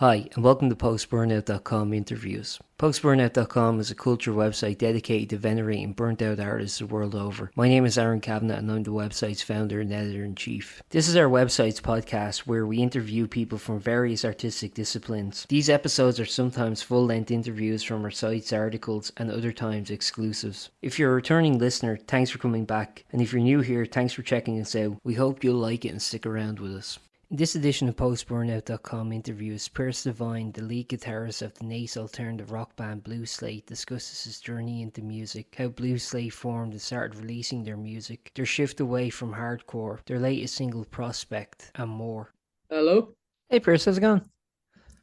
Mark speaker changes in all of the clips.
Speaker 1: Hi, and welcome to Post-Burnout.com interviews. Post-Burnout.com is a culture website dedicated to venerating burnt-out artists the world over. My name is Aaron Kavanagh, and I'm the website's founder and editor-in-chief. This is our website's podcast where we interview people from various artistic disciplines. These episodes are sometimes full-length interviews from our site's articles and other times exclusives. If you're a returning listener, thanks for coming back, and if you're new here, thanks for checking us out. We hope you'll like it and stick around with us. In this edition of Post-Burnout.com interviews, Devine, the lead guitarist of the Naas alternative rock band Blue Slate, discusses his journey into music, how Blue Slate formed and started releasing their music, their shift away from hardcore, their latest single Prospect, and more.
Speaker 2: Hello.
Speaker 1: Hey Pierce, how's it going?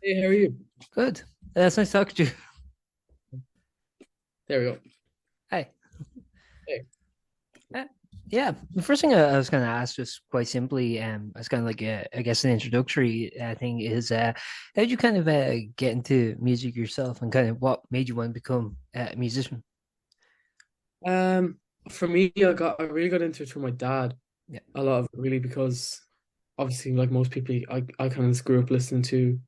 Speaker 2: Hey, how are you?
Speaker 1: Good. It's nice talking to you.
Speaker 2: There we go.
Speaker 1: Hey.
Speaker 2: Hey.
Speaker 1: Yeah, the first thing I was going to ask, just quite simply, as kind of like I guess an introductory thing is, how did you kind of get into music yourself, and kind of what made you want to become a musician?
Speaker 2: Um, for me, I really got into it through my dad.
Speaker 1: Yeah,
Speaker 2: A lot of it really because obviously, like most people, I kind of grew up listening to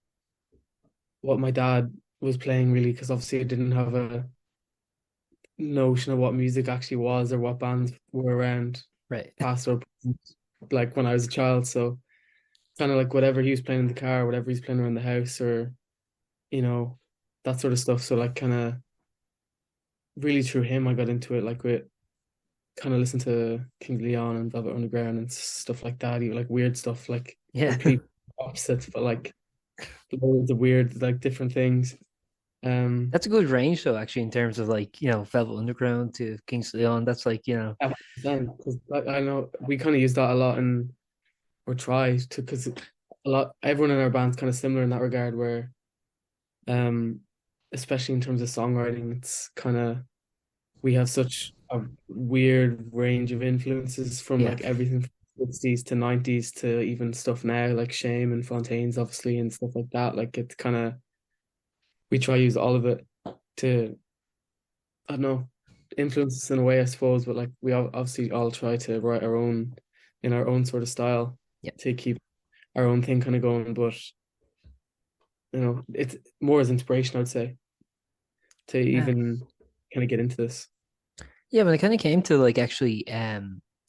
Speaker 2: what my dad was playing really because obviously I didn't have a notion of what music actually was or what bands were around
Speaker 1: right.
Speaker 2: past or present, like when I was a child. So kind of like whatever he was playing in the car, whatever he's playing around the house, or you know that sort of stuff. So like kind of really through him, I got into it. Like with kind of listen to King Leon and Velvet Underground and stuff like that. Even like weird stuff, like
Speaker 1: Yeah,
Speaker 2: complete opposites, but like loads of weird, like different things. Um,
Speaker 1: that's a good range, though. Actually, in terms of like Velvet Underground to Kings Leon, that's like
Speaker 2: 'cause I know we kind of use that a lot and or try to because a lot everyone in our band's kind of similar in that regard, where um, especially in terms of songwriting, it's kind of we have such a weird range of influences from
Speaker 1: yeah,
Speaker 2: like everything from 60s to 90s to even stuff now like Shame and Fontaine's obviously and stuff like that. Like it's kind of we try to use all of it to I don't know influence us in a way I suppose, but like we obviously all try to write our own in our own sort of style
Speaker 1: yeah.
Speaker 2: to keep our own thing kind of going. But it's more as inspiration I'd say to
Speaker 1: Yeah.
Speaker 2: even kind of get into this.
Speaker 1: Yeah, when it kind of came to like actually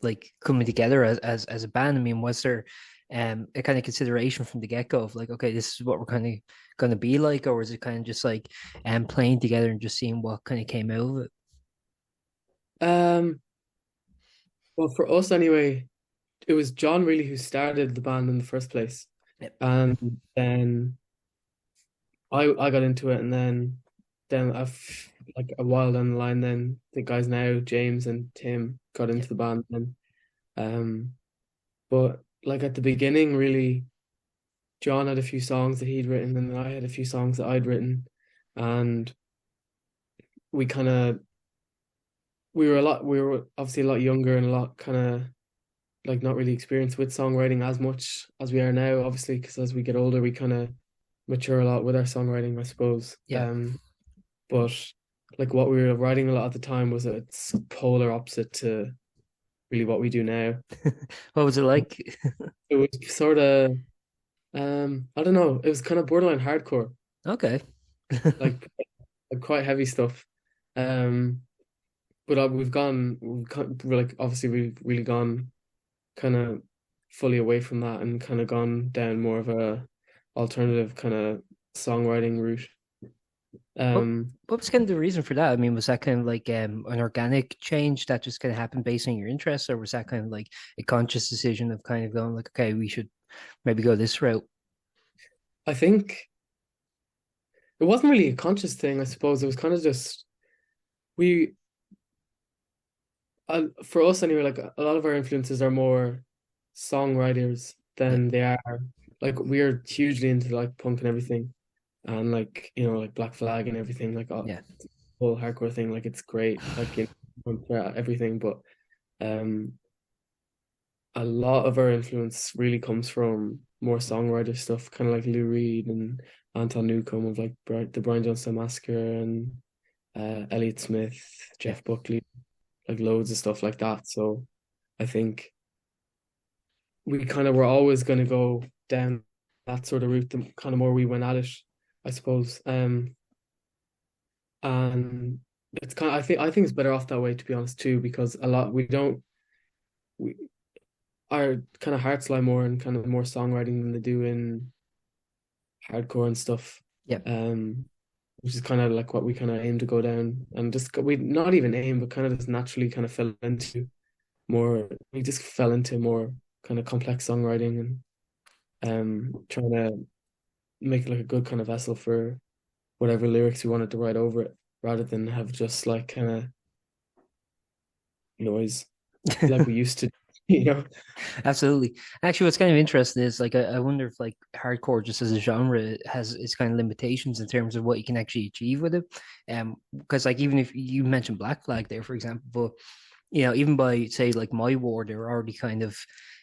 Speaker 1: like coming together as a band, I mean, was there a kind of consideration from the get-go of like, okay, this is what we're kind of gonna be like, or was it kind of just like playing together and just seeing what kind of came out of it?
Speaker 2: Um, well, for us anyway, it was John really who started the band in the first place.
Speaker 1: Yep.
Speaker 2: And then I got into it and then I've like a while down the line then the guys now, James and Tim, got
Speaker 1: Yep.
Speaker 2: into the band then. Um but like at the beginning really John had a few songs that he'd written and then I had a few songs that I'd written and we kind of we were obviously a lot younger and a lot kind of like not really experienced with songwriting as much as we are now, obviously, because as we get older, we kind of mature a lot with our songwriting, I suppose.
Speaker 1: Yeah.
Speaker 2: But like what we were writing a lot at the time was it's polar opposite to really what we do now.
Speaker 1: What was it like?
Speaker 2: It was sort of, I don't know, it was kind of borderline hardcore,
Speaker 1: Okay.
Speaker 2: like, like quite heavy stuff. Um, but we're like obviously we've really gone kind of fully away from that and kind of gone down more of a alternative kind of songwriting route.
Speaker 1: What
Speaker 2: Um,
Speaker 1: what was kind of the reason for that? I mean, was that kind of like an organic change that just kind of happened based on your interests, or was that kind of like a conscious decision of kind of going like, okay, we should maybe go this route?
Speaker 2: I think it wasn't really a conscious thing, I suppose. It was kind of just we, for us anyway, like a lot of our influences are more songwriters
Speaker 1: Yeah.
Speaker 2: than they are like we're hugely into like punk and everything, and like like Black Flag and everything, like all,
Speaker 1: Yeah.
Speaker 2: whole hardcore thing. Like it's great, like everything, but um. a lot of our influence really comes from more songwriter stuff, kind of like Lou Reed and Anton Newcombe of like the Brian Johnson Massacre and Elliott Smith,
Speaker 1: Yeah.
Speaker 2: Jeff Buckley, like loads of stuff like that. So I think we kind of were always going to go down. that sort of route, the kind of more we went at it, I suppose. And it's kind of, I think it's better off that way, to be honest, too, because a lot we our kind of hearts lie more in kind of more songwriting than they do in hardcore and stuff.
Speaker 1: Yeah.
Speaker 2: Um, which is kind of like what we kind of aim to go down, and just we not even aim, but kind of just naturally kind of fell into more. We just fell into more kind of complex songwriting and trying to make it like a good kind of vessel for whatever lyrics we wanted to write over it, rather than have just like kind of noise like we used to, you know?
Speaker 1: Absolutely. Actually, what's kind of interesting is like I wonder if like hardcore just as a genre has its kind of limitations in terms of what you can actually achieve with it. Because like even if you mentioned Black Flag there, for example, but even by say like My War, they're already kind of,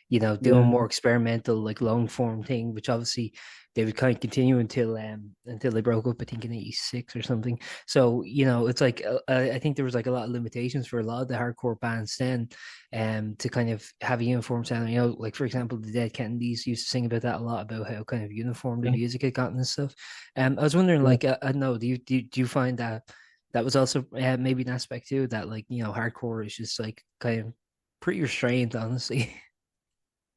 Speaker 1: doing
Speaker 2: Yeah,
Speaker 1: more experimental like long form thing, which obviously they would kind of continue until they broke up, I think in '86 or something. So it's like I think there was like a lot of limitations for a lot of the hardcore bands then, to kind of have a uniform sound. Like for example, the Dead Kennedys used to sing about that a lot, about how kind of uniform the
Speaker 2: yeah,
Speaker 1: music had gotten and stuff. I was wondering,
Speaker 2: yeah.
Speaker 1: like, I don't know, do you find that that was also maybe an aspect too, that like hardcore is just like kind of pretty restrained, honestly.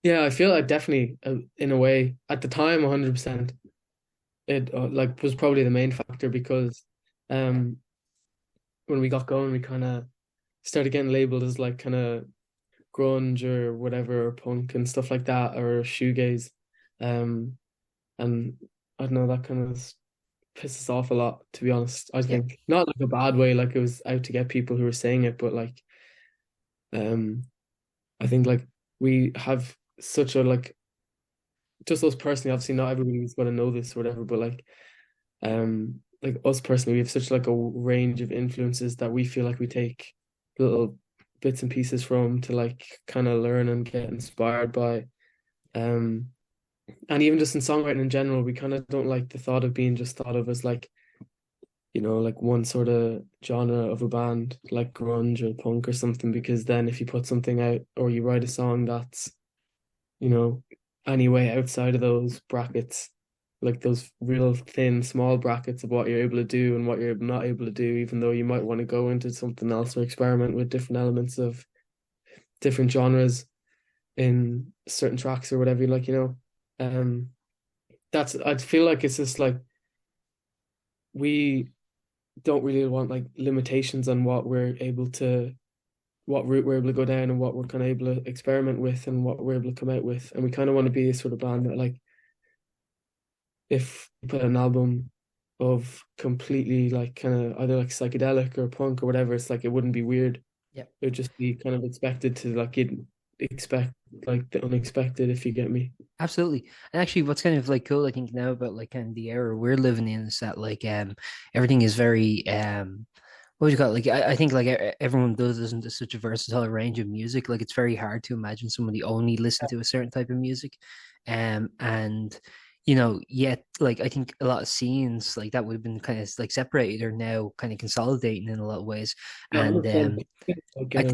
Speaker 2: Yeah, I feel like definitely, in a way, at the time, 100%, it like was probably the main factor because um when we got going, we kind of started getting labeled as like kind of grunge or whatever, or punk and stuff like that, or shoegaze. Um, and I don't know, that kind of pisses off a lot, to be honest. I
Speaker 1: Yeah,
Speaker 2: think not like a bad way, like it was out to get people who were saying it, but like um, I think like we have such a like just us personally. Obviously, not everybody's going to know this or whatever, but like us personally, we have such like a range of influences that we feel like we take little bits and pieces from to like kind of learn and get inspired by. Um, and even just in songwriting in general, we kind of don't like the thought of being just thought of as like, like one sort of genre of a band, like grunge or punk or something, because then if you put something out or you write a song that's, you know, any way outside of those brackets, like those real thin, small brackets of what you're able to do and what you're not able to do, even though you might want to go into something else or experiment with different elements of different genres in certain tracks or whatever, like, um, I feel like it's just like we don't really want like limitations on what route we're able to go down and what we're kind of able to experiment with and what we're able to come out with. And we kind of want to be a sort of band that like if we put an album of completely like kind of either like psychedelic or punk or whatever, it's like it wouldn't be weird.
Speaker 1: yeah,
Speaker 2: It would just be kind of expected to like you'd expect like the unexpected, if you get me.
Speaker 1: absolutely. And actually, what's kind of like cool, I think now about like kind of the era we're living in is that like everything is very what do you call it? Like I think like everyone does listen to such a versatile range of music. Like it's very hard to imagine somebody only listen to a certain type of music. And yet like I think a lot of scenes like that would have been kind of like separated are now kind of consolidating in a lot of ways.
Speaker 2: Yeah,
Speaker 1: And
Speaker 2: 100%. Like
Speaker 1: I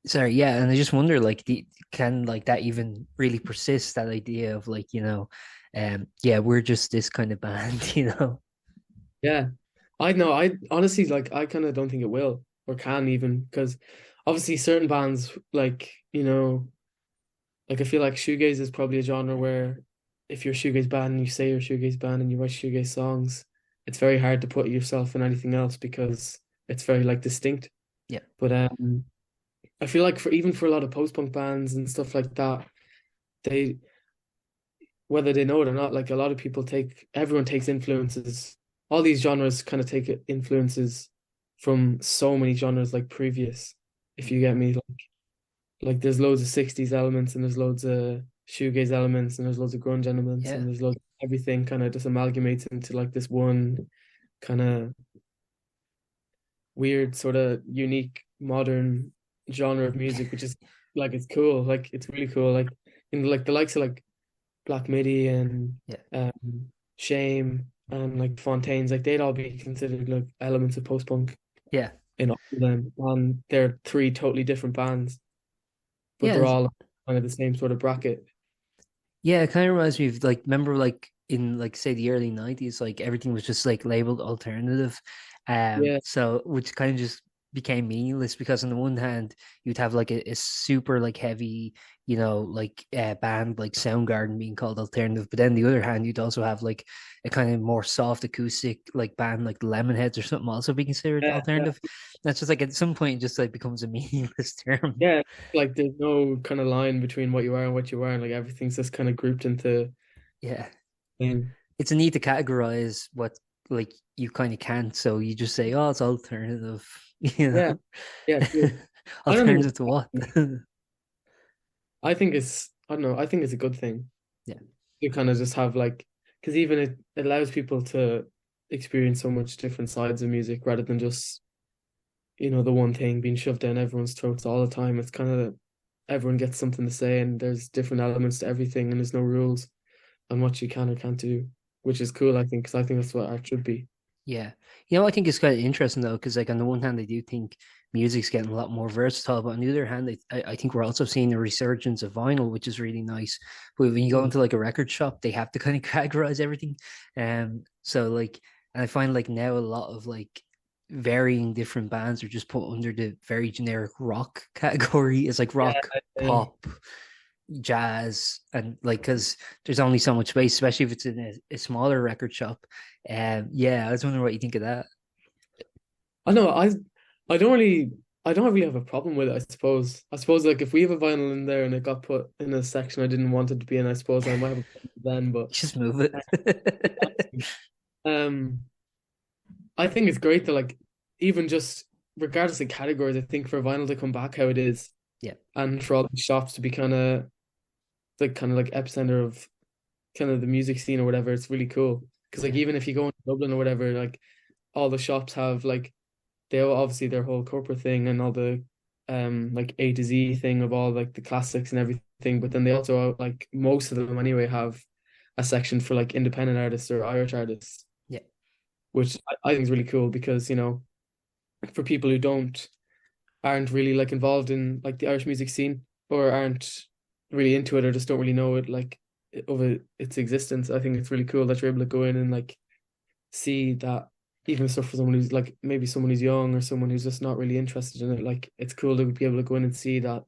Speaker 1: sorry, yeah, and I just wonder like can like that even really persist, that idea of like, yeah, we're just this kind of band,
Speaker 2: yeah. I know. I honestly like. I kind of don't think it will or can even because obviously certain bands like like I feel like shoegaze is probably a genre where if you're a shoegaze band and you say you're a shoegaze band and you write shoegaze songs, it's very hard to put yourself in anything else because it's very like distinct.
Speaker 1: Yeah,
Speaker 2: But I feel like for a lot of post-punk bands and stuff like that, they whether they know it or not, like a lot of people everyone takes influences. All these genres kind of take influences from so many genres like previous, if you get me. Like there's loads of 60s elements and there's loads of shoegaze elements and there's loads of grunge elements
Speaker 1: yeah,
Speaker 2: and there's loads everything kind of just amalgamates into like this one kind of weird sort of unique modern genre of music, which is like it's cool. Like it's really cool. Like like the likes of like Black Midi and
Speaker 1: yeah,
Speaker 2: Shame and like Fontaines, like they'd all be considered like elements of post punk
Speaker 1: yeah,
Speaker 2: in all of them. And they're three totally different bands, but
Speaker 1: yeah.
Speaker 2: they're all kind of the same sort of bracket.
Speaker 1: Yeah, it kind of reminds me of like remember like in like say the early 90s, like everything was just like labeled alternative.
Speaker 2: Yeah,
Speaker 1: So which kind of just became meaningless because on the one hand you'd have like a super like heavy, like band like Soundgarden being called alternative, but then the other hand you'd also have like a kind of more soft acoustic like band like the Lemonheads or something also be considered
Speaker 2: yeah, yeah,
Speaker 1: alternative. That's just like at some point it just like becomes a meaningless term.
Speaker 2: yeah. Like there's no kind of line between what you are and what you aren't. Like everything's just kind of grouped into
Speaker 1: Yeah.
Speaker 2: thing.
Speaker 1: It's a need to categorize what like you kind of can't. So you just say, oh, it's alternative, you
Speaker 2: Yeah,
Speaker 1: know.
Speaker 2: yeah, true. I don't think
Speaker 1: Alternative to what?
Speaker 2: I don't know, I think it's a good thing.
Speaker 1: Yeah.
Speaker 2: You kind of just have like, because even it allows people to experience so much different sides of music rather than just, the one thing being shoved down everyone's throats all the time. It's kind of everyone gets something to say and there's different elements to everything and there's no rules on what you can or can't do, which is cool, I think, because I think that's what art should be.
Speaker 1: Yeah. I think it's kind of interesting though, because like on the one hand, I do think music's getting a lot more versatile, but on the other hand, I think we're also seeing a resurgence of vinyl, which is really nice. But when you go
Speaker 2: Mm.
Speaker 1: into like a record shop, they have to kind of categorize everything. So like, and I find like now a lot of like varying different bands are just put under the very generic rock category. It's like
Speaker 2: Yeah,
Speaker 1: rock, pop, jazz, and like because there's only so much space, especially if it's in a smaller record shop. Yeah, I was wondering what you think of that.
Speaker 2: I know. I don't really I don't really have a problem with it, I suppose. I suppose like if we have a vinyl in there and it got put in a section I didn't want it to be in, I suppose I might have a problem then, but
Speaker 1: Just move it.
Speaker 2: um I think it's great that like even just regardless of categories, I think for vinyl to come back how it is
Speaker 1: Yeah,
Speaker 2: and for all the shops to be kind of like epicenter of kind of the music scene or whatever, it's really cool. Because like
Speaker 1: yeah,
Speaker 2: even if you go into Dublin or whatever, like all the shops have like they all obviously their whole corporate thing and all the like A to Z thing of all like the classics and everything, but then they also like most of them anyway have a section for like independent artists or Irish artists,
Speaker 1: yeah,
Speaker 2: which I think is really cool because for people who aren't really like involved in like the Irish music scene or aren't really into it or just don't really know it like its existence, I think it's really cool that you're able to go in and like see that even stuff for someone who's like maybe someone who's young or someone who's just not really interested in it, like it's cool to be able to go in and see that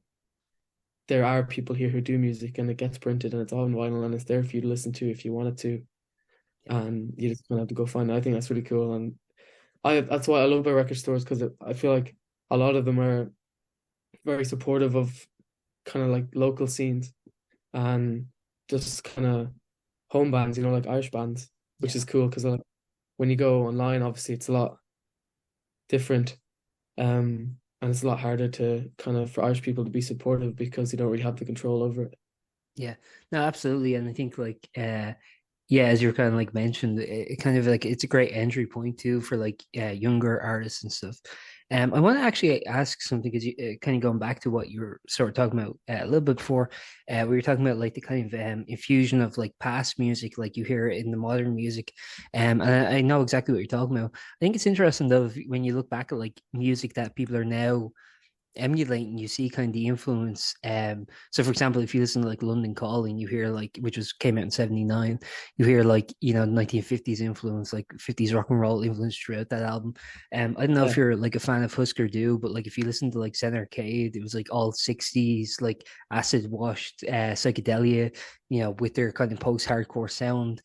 Speaker 2: there are people here who do music and it gets printed and it's all in vinyl and it's there for you to listen to if you wanted to,
Speaker 1: yeah,
Speaker 2: and you just kind of have to go find it. I think that's really cool, and that's why I love our record stores because I feel like a lot of them are very supportive of kind of like local scenes and just kind of home bands, like Irish bands, which
Speaker 1: yeah.
Speaker 2: is cool because like when you go online, obviously it's a lot different. And it's a lot harder to kind of for Irish people to be supportive because you don't really have the control over it.
Speaker 1: Yeah, no, absolutely. And I think like yeah, as you're kind of like mentioned, it kind of like it's a great entry point too for like younger artists and stuff. I want to actually ask something because you kind of going back to what you were sort of talking about a little bit before. We were talking about like the kind of infusion of like past music, like you hear it in the modern music. And I know exactly what you're talking about. I think it's interesting though when you look back at like music that people are now emulating, you see kind of the influence. So for example, if you listen to like London Calling, you hear like which was came out in 79, you hear like 1950s influence, like 50s rock and roll influence throughout that album. I don't know
Speaker 2: Yeah,
Speaker 1: if you're like a fan of Husker Du, but like if you listen to like Zen Arcade, it was like all 60s like acid washed psychedelia, with their kind of post-hardcore sound.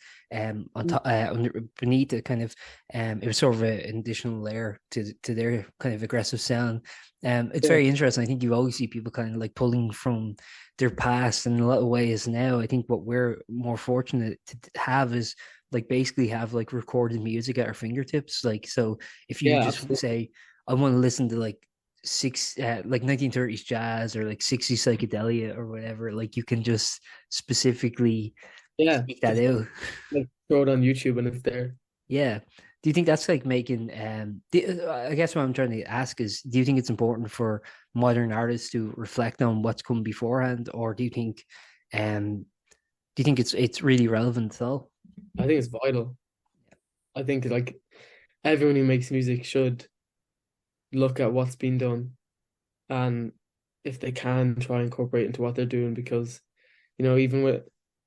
Speaker 1: Beneath it kind of it was sort of an additional layer to their kind of aggressive sound. It's
Speaker 2: yeah,
Speaker 1: very interesting. I think you always see people kind of like pulling from their past in a lot of ways now. I think what we're more fortunate to have is like basically have like recorded music at our fingertips. Like, so if you
Speaker 2: yeah,
Speaker 1: just
Speaker 2: absolutely.
Speaker 1: say, I want to listen to like 1930s jazz or like 60s psychedelia or whatever, like you can just specifically
Speaker 2: Yeah,
Speaker 1: seek that
Speaker 2: just
Speaker 1: out.
Speaker 2: like throw it on YouTube and it's there.
Speaker 1: Yeah. Do you think that's like making I guess what I'm trying to ask is, do you think it's important for modern artists to reflect on what's come beforehand, or do you think it's really relevant at all?
Speaker 2: I think it's vital. I think like everyone who makes music should look at what's been done and if they can try and incorporate into what they're doing because even with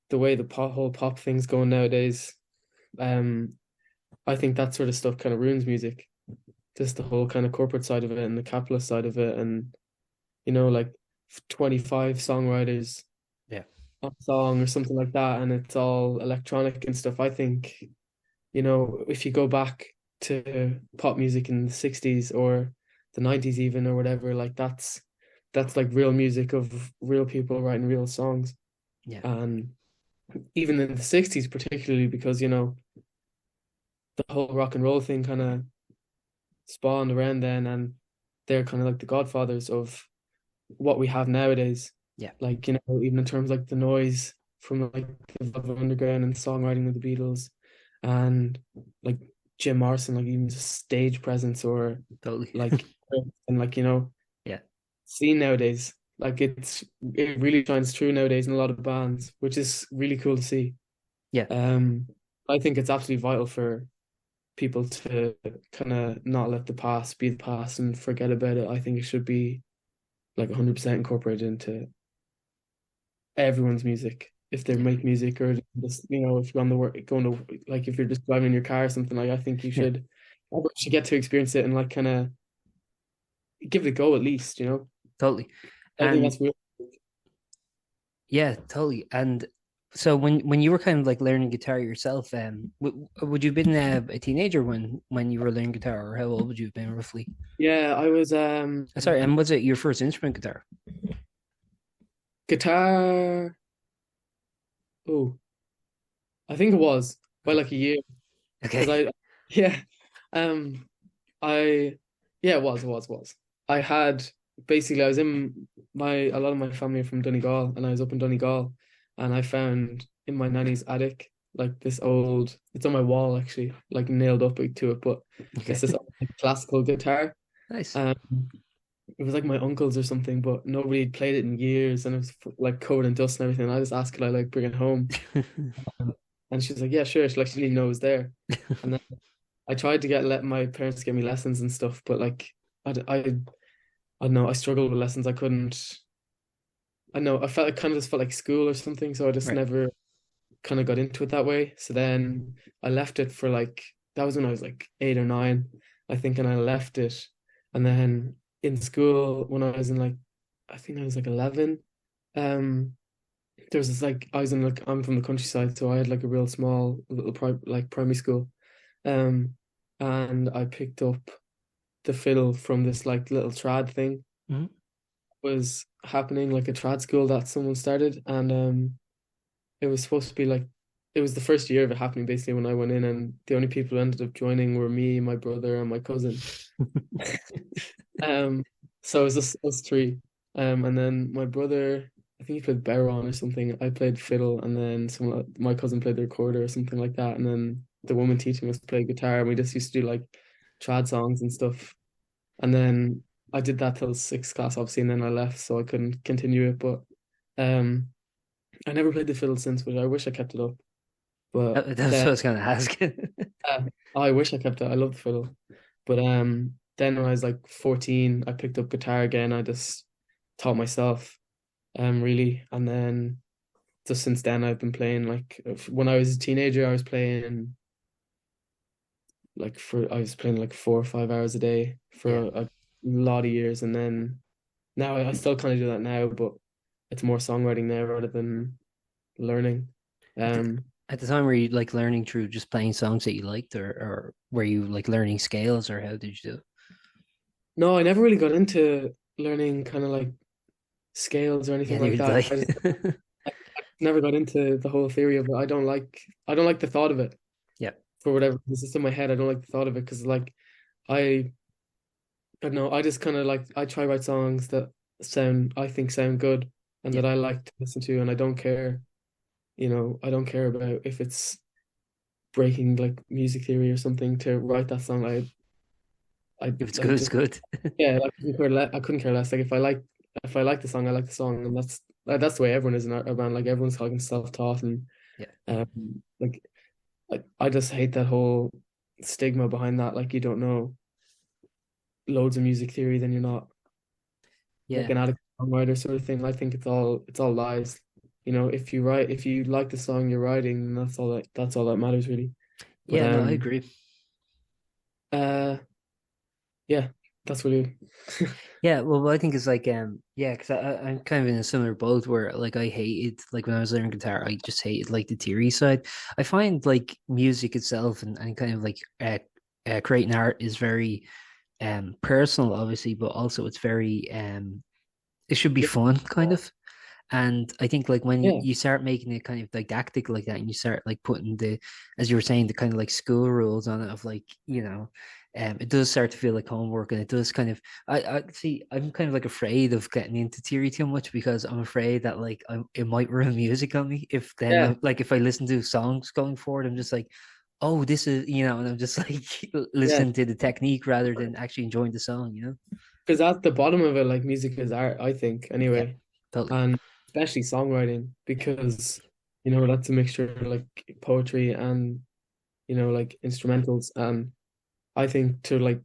Speaker 2: the way the whole pop thing's going nowadays, um, I think that sort of stuff kind of ruins music. Just the whole kind of corporate side of it and the capitalist side of it, and like 25 songwriters
Speaker 1: Yeah.
Speaker 2: on a song or something like that, and it's all electronic and stuff. I think, if you go back to pop music in the 60s or the 90s even or whatever, like that's like real music of real people writing real songs.
Speaker 1: Yeah.
Speaker 2: And even in the 60s particularly, because the whole rock and roll thing kind of spawned around then, and they're kind of like the godfathers of what we have nowadays.
Speaker 1: Yeah.
Speaker 2: Like, even in terms like the noise from like the Velvet Underground and songwriting with the Beatles, and like Jim Morrison, like even just stage presence, or
Speaker 1: Totally.
Speaker 2: like and like
Speaker 1: Yeah.
Speaker 2: scene nowadays. Like it really shines through nowadays in a lot of bands, which is really cool to see.
Speaker 1: Yeah.
Speaker 2: Um, I think it's absolutely vital for people to kind of not let the past be the past and forget about it. I think it should be like 100% incorporated into everyone's music if they make music, or just if you're on the work going to, like, if you're just driving in your car or something. Like, I think you
Speaker 1: Yeah.
Speaker 2: should get to experience it and like kind of give it a go at least.
Speaker 1: Totally.
Speaker 2: I think
Speaker 1: And
Speaker 2: that's real.
Speaker 1: yeah, totally. And so when you were kind of like learning guitar yourself, would you have been a teenager when you were learning guitar, or how old would you have been roughly?
Speaker 2: Yeah, I was
Speaker 1: Sorry, and was it your first instrument guitar?
Speaker 2: guitar. Oh, I think it was by like a year, because
Speaker 1: Okay.
Speaker 2: yeah, um I yeah, it was. I had basically, I was in a lot of my family are from Donegal, and I was up in Donegal, and I found in my nanny's attic like this old, it's on my wall actually, like nailed up to it, but
Speaker 1: Okay.
Speaker 2: it's this old, like, classical guitar.
Speaker 1: Nice.
Speaker 2: Um it was like my uncle's or something, but nobody had played it in years, and it was like covered in dust and everything. I just asked, could I like bring it home? And she's like, yeah, sure. She didn't know it was there. And then I tried to let my parents get me lessons and stuff, but like I don't know, I struggled with lessons. I couldn't. I know, I felt, I kind of just felt like school or something, so I just
Speaker 1: Right.
Speaker 2: never kind of got into it that way. So then I left it for like, that was when I was like 8 or 9, I think, and I left it. And then in school, when I was in like, I think I was like 11, um, there was this like, I was in like, I'm from the countryside, so I had like a real small little primary school. Um, and I picked up the fiddle from this like little trad thing
Speaker 1: Mhm.
Speaker 2: was happening, like a trad school that someone started, and it was supposed to be like, it was the first year of it happening basically when I went in, and the only people who ended up joining were me, my brother, and my cousin. Um, so it was just us three. And then my brother, I think he played Baron or something. I played fiddle, and then my cousin played the recorder or something like that. And then the woman teaching us played guitar, and we just used to do like trad songs and stuff. And then I did that till sixth class, obviously, and then I left, so I couldn't continue it. But um, I never played the fiddle since, which I wish I kept it up. But
Speaker 1: That's what I
Speaker 2: then
Speaker 1: was gonna ask.
Speaker 2: uh, I wish I kept it. I love the fiddle. But then when I was like 14, I picked up guitar again. I just taught myself, really, and then just since then I've been playing. Like, when I was a teenager, I was playing I was playing like 4 or 5 hours a day
Speaker 1: Yeah.
Speaker 2: for a lot of years, and then now I still kind of do that now, but it's more songwriting now rather than learning.
Speaker 1: At the,
Speaker 2: Um,
Speaker 1: at the time, were you like learning through just playing songs that you liked, or were you like learning scales, or how did you do it?
Speaker 2: no, I never really got into learning kind of like scales or
Speaker 1: Yeah,
Speaker 2: anything like
Speaker 1: neither did
Speaker 2: that. I just
Speaker 1: I.
Speaker 2: never got into the whole theory of it. I don't like the thought of it
Speaker 1: Yeah.
Speaker 2: for whatever. It's just in my head. I don't like the thought of it because like I I don't know. I just kind of like, I try write songs that I think sound good and
Speaker 1: Yeah.
Speaker 2: that I like to listen to, and I don't care. I don't care about if it's breaking like music theory or something to write that song. I
Speaker 1: If it's good,
Speaker 2: like
Speaker 1: it's
Speaker 2: just,
Speaker 1: good.
Speaker 2: yeah. Like, I couldn't care less. Like, if I like the song, I like the song, and that's the way everyone is in our band. Like, everyone's like self-taught, and
Speaker 1: Yeah.
Speaker 2: like I just hate that whole stigma behind that. Like, you don't know loads of music theory, then you're not like
Speaker 1: Yeah.
Speaker 2: an adequate songwriter sort of thing. I think it's all lies. if you like the song you're writing, then that's all that matters really. But
Speaker 1: Yeah, no, I agree.
Speaker 2: uh yeah, that's really
Speaker 1: Yeah, well, what I think is like, yeah, because I'm kind of in a similar boat where like I hated like when I was learning guitar, I just hated like the theory side. I find like music itself and kind of like creating art is very personal, obviously, but also it's very it should be
Speaker 2: yeah,
Speaker 1: fun, kind of. And I think like when
Speaker 2: yeah,
Speaker 1: you start making it kind of didactic like that, and you start like putting as you were saying, the kind of like school rules on it of like, it does start to feel like homework, and it does kind of. I see. I'm kind of like afraid of getting into theory too much because I'm afraid that like it might ruin music on me if then
Speaker 2: yeah,
Speaker 1: like if I listen to songs going forward, I'm just like, oh, this is and I'm just like
Speaker 2: yeah.
Speaker 1: listening to the technique rather than actually enjoying the song.
Speaker 2: Because at the bottom of it, like music is art, I think,
Speaker 1: Yeah,
Speaker 2: anyway.
Speaker 1: totally.
Speaker 2: And especially songwriting, because that's a mixture of like poetry and like instrumentals. And I think to like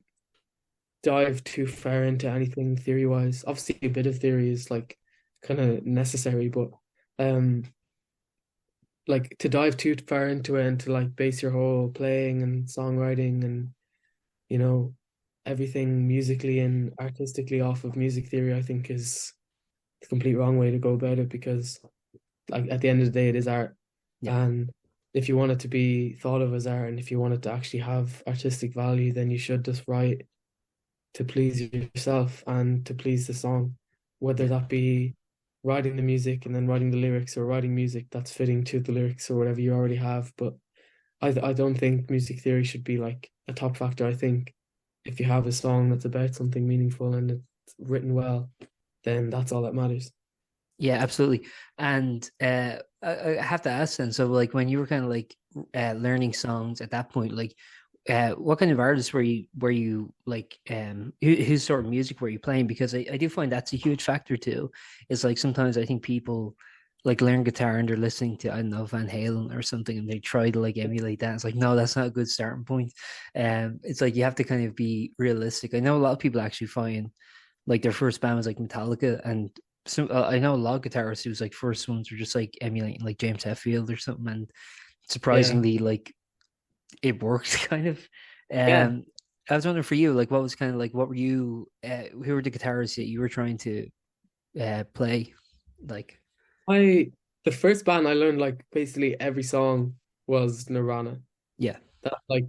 Speaker 2: dive too far into anything theory wise, obviously a bit of theory is like kind of necessary, but um like to dive too far into it and to like base your whole playing and songwriting and you know everything musically and artistically off of music theory, I think is the complete wrong way to go about it, because like at the end of the day it is art.
Speaker 1: Yeah,
Speaker 2: And if you want it to be thought of as art and if you want it to actually have artistic value, then you should just write to please yourself and to please the song, whether
Speaker 1: yeah.
Speaker 2: that be writing the music and then writing the lyrics, or writing music that's fitting to the lyrics or whatever you already have. But I don't think music theory should be like a top factor. I think if you have a song that's about something meaningful and it's written well, then that's all that matters.
Speaker 1: Yeah, absolutely. And I have to ask then, so like when you were kind of like learning songs at that point, like what kind of artists were you like whose sort of music were you playing? Because I do find that's a huge factor too. It's like sometimes I think people like learn guitar and they're listening to, I don't know, Van Halen or something, and they try to like emulate that. It's like, no, that's not a good starting point. It's like you have to kind of be realistic. I know a lot of people actually find like their first band was like Metallica, and so I know a lot of guitarists whose like first ones were just like emulating like James Hetfield or something, and
Speaker 2: Yeah.
Speaker 1: surprisingly, like it worked kind of.
Speaker 2: Yeah.
Speaker 1: Um, I was wondering for you, like, what was kind of like, what were you, who were the guitarists that you were trying to play? Like,
Speaker 2: I The first band I learned like basically every song was Nirvana.
Speaker 1: yeah,
Speaker 2: That like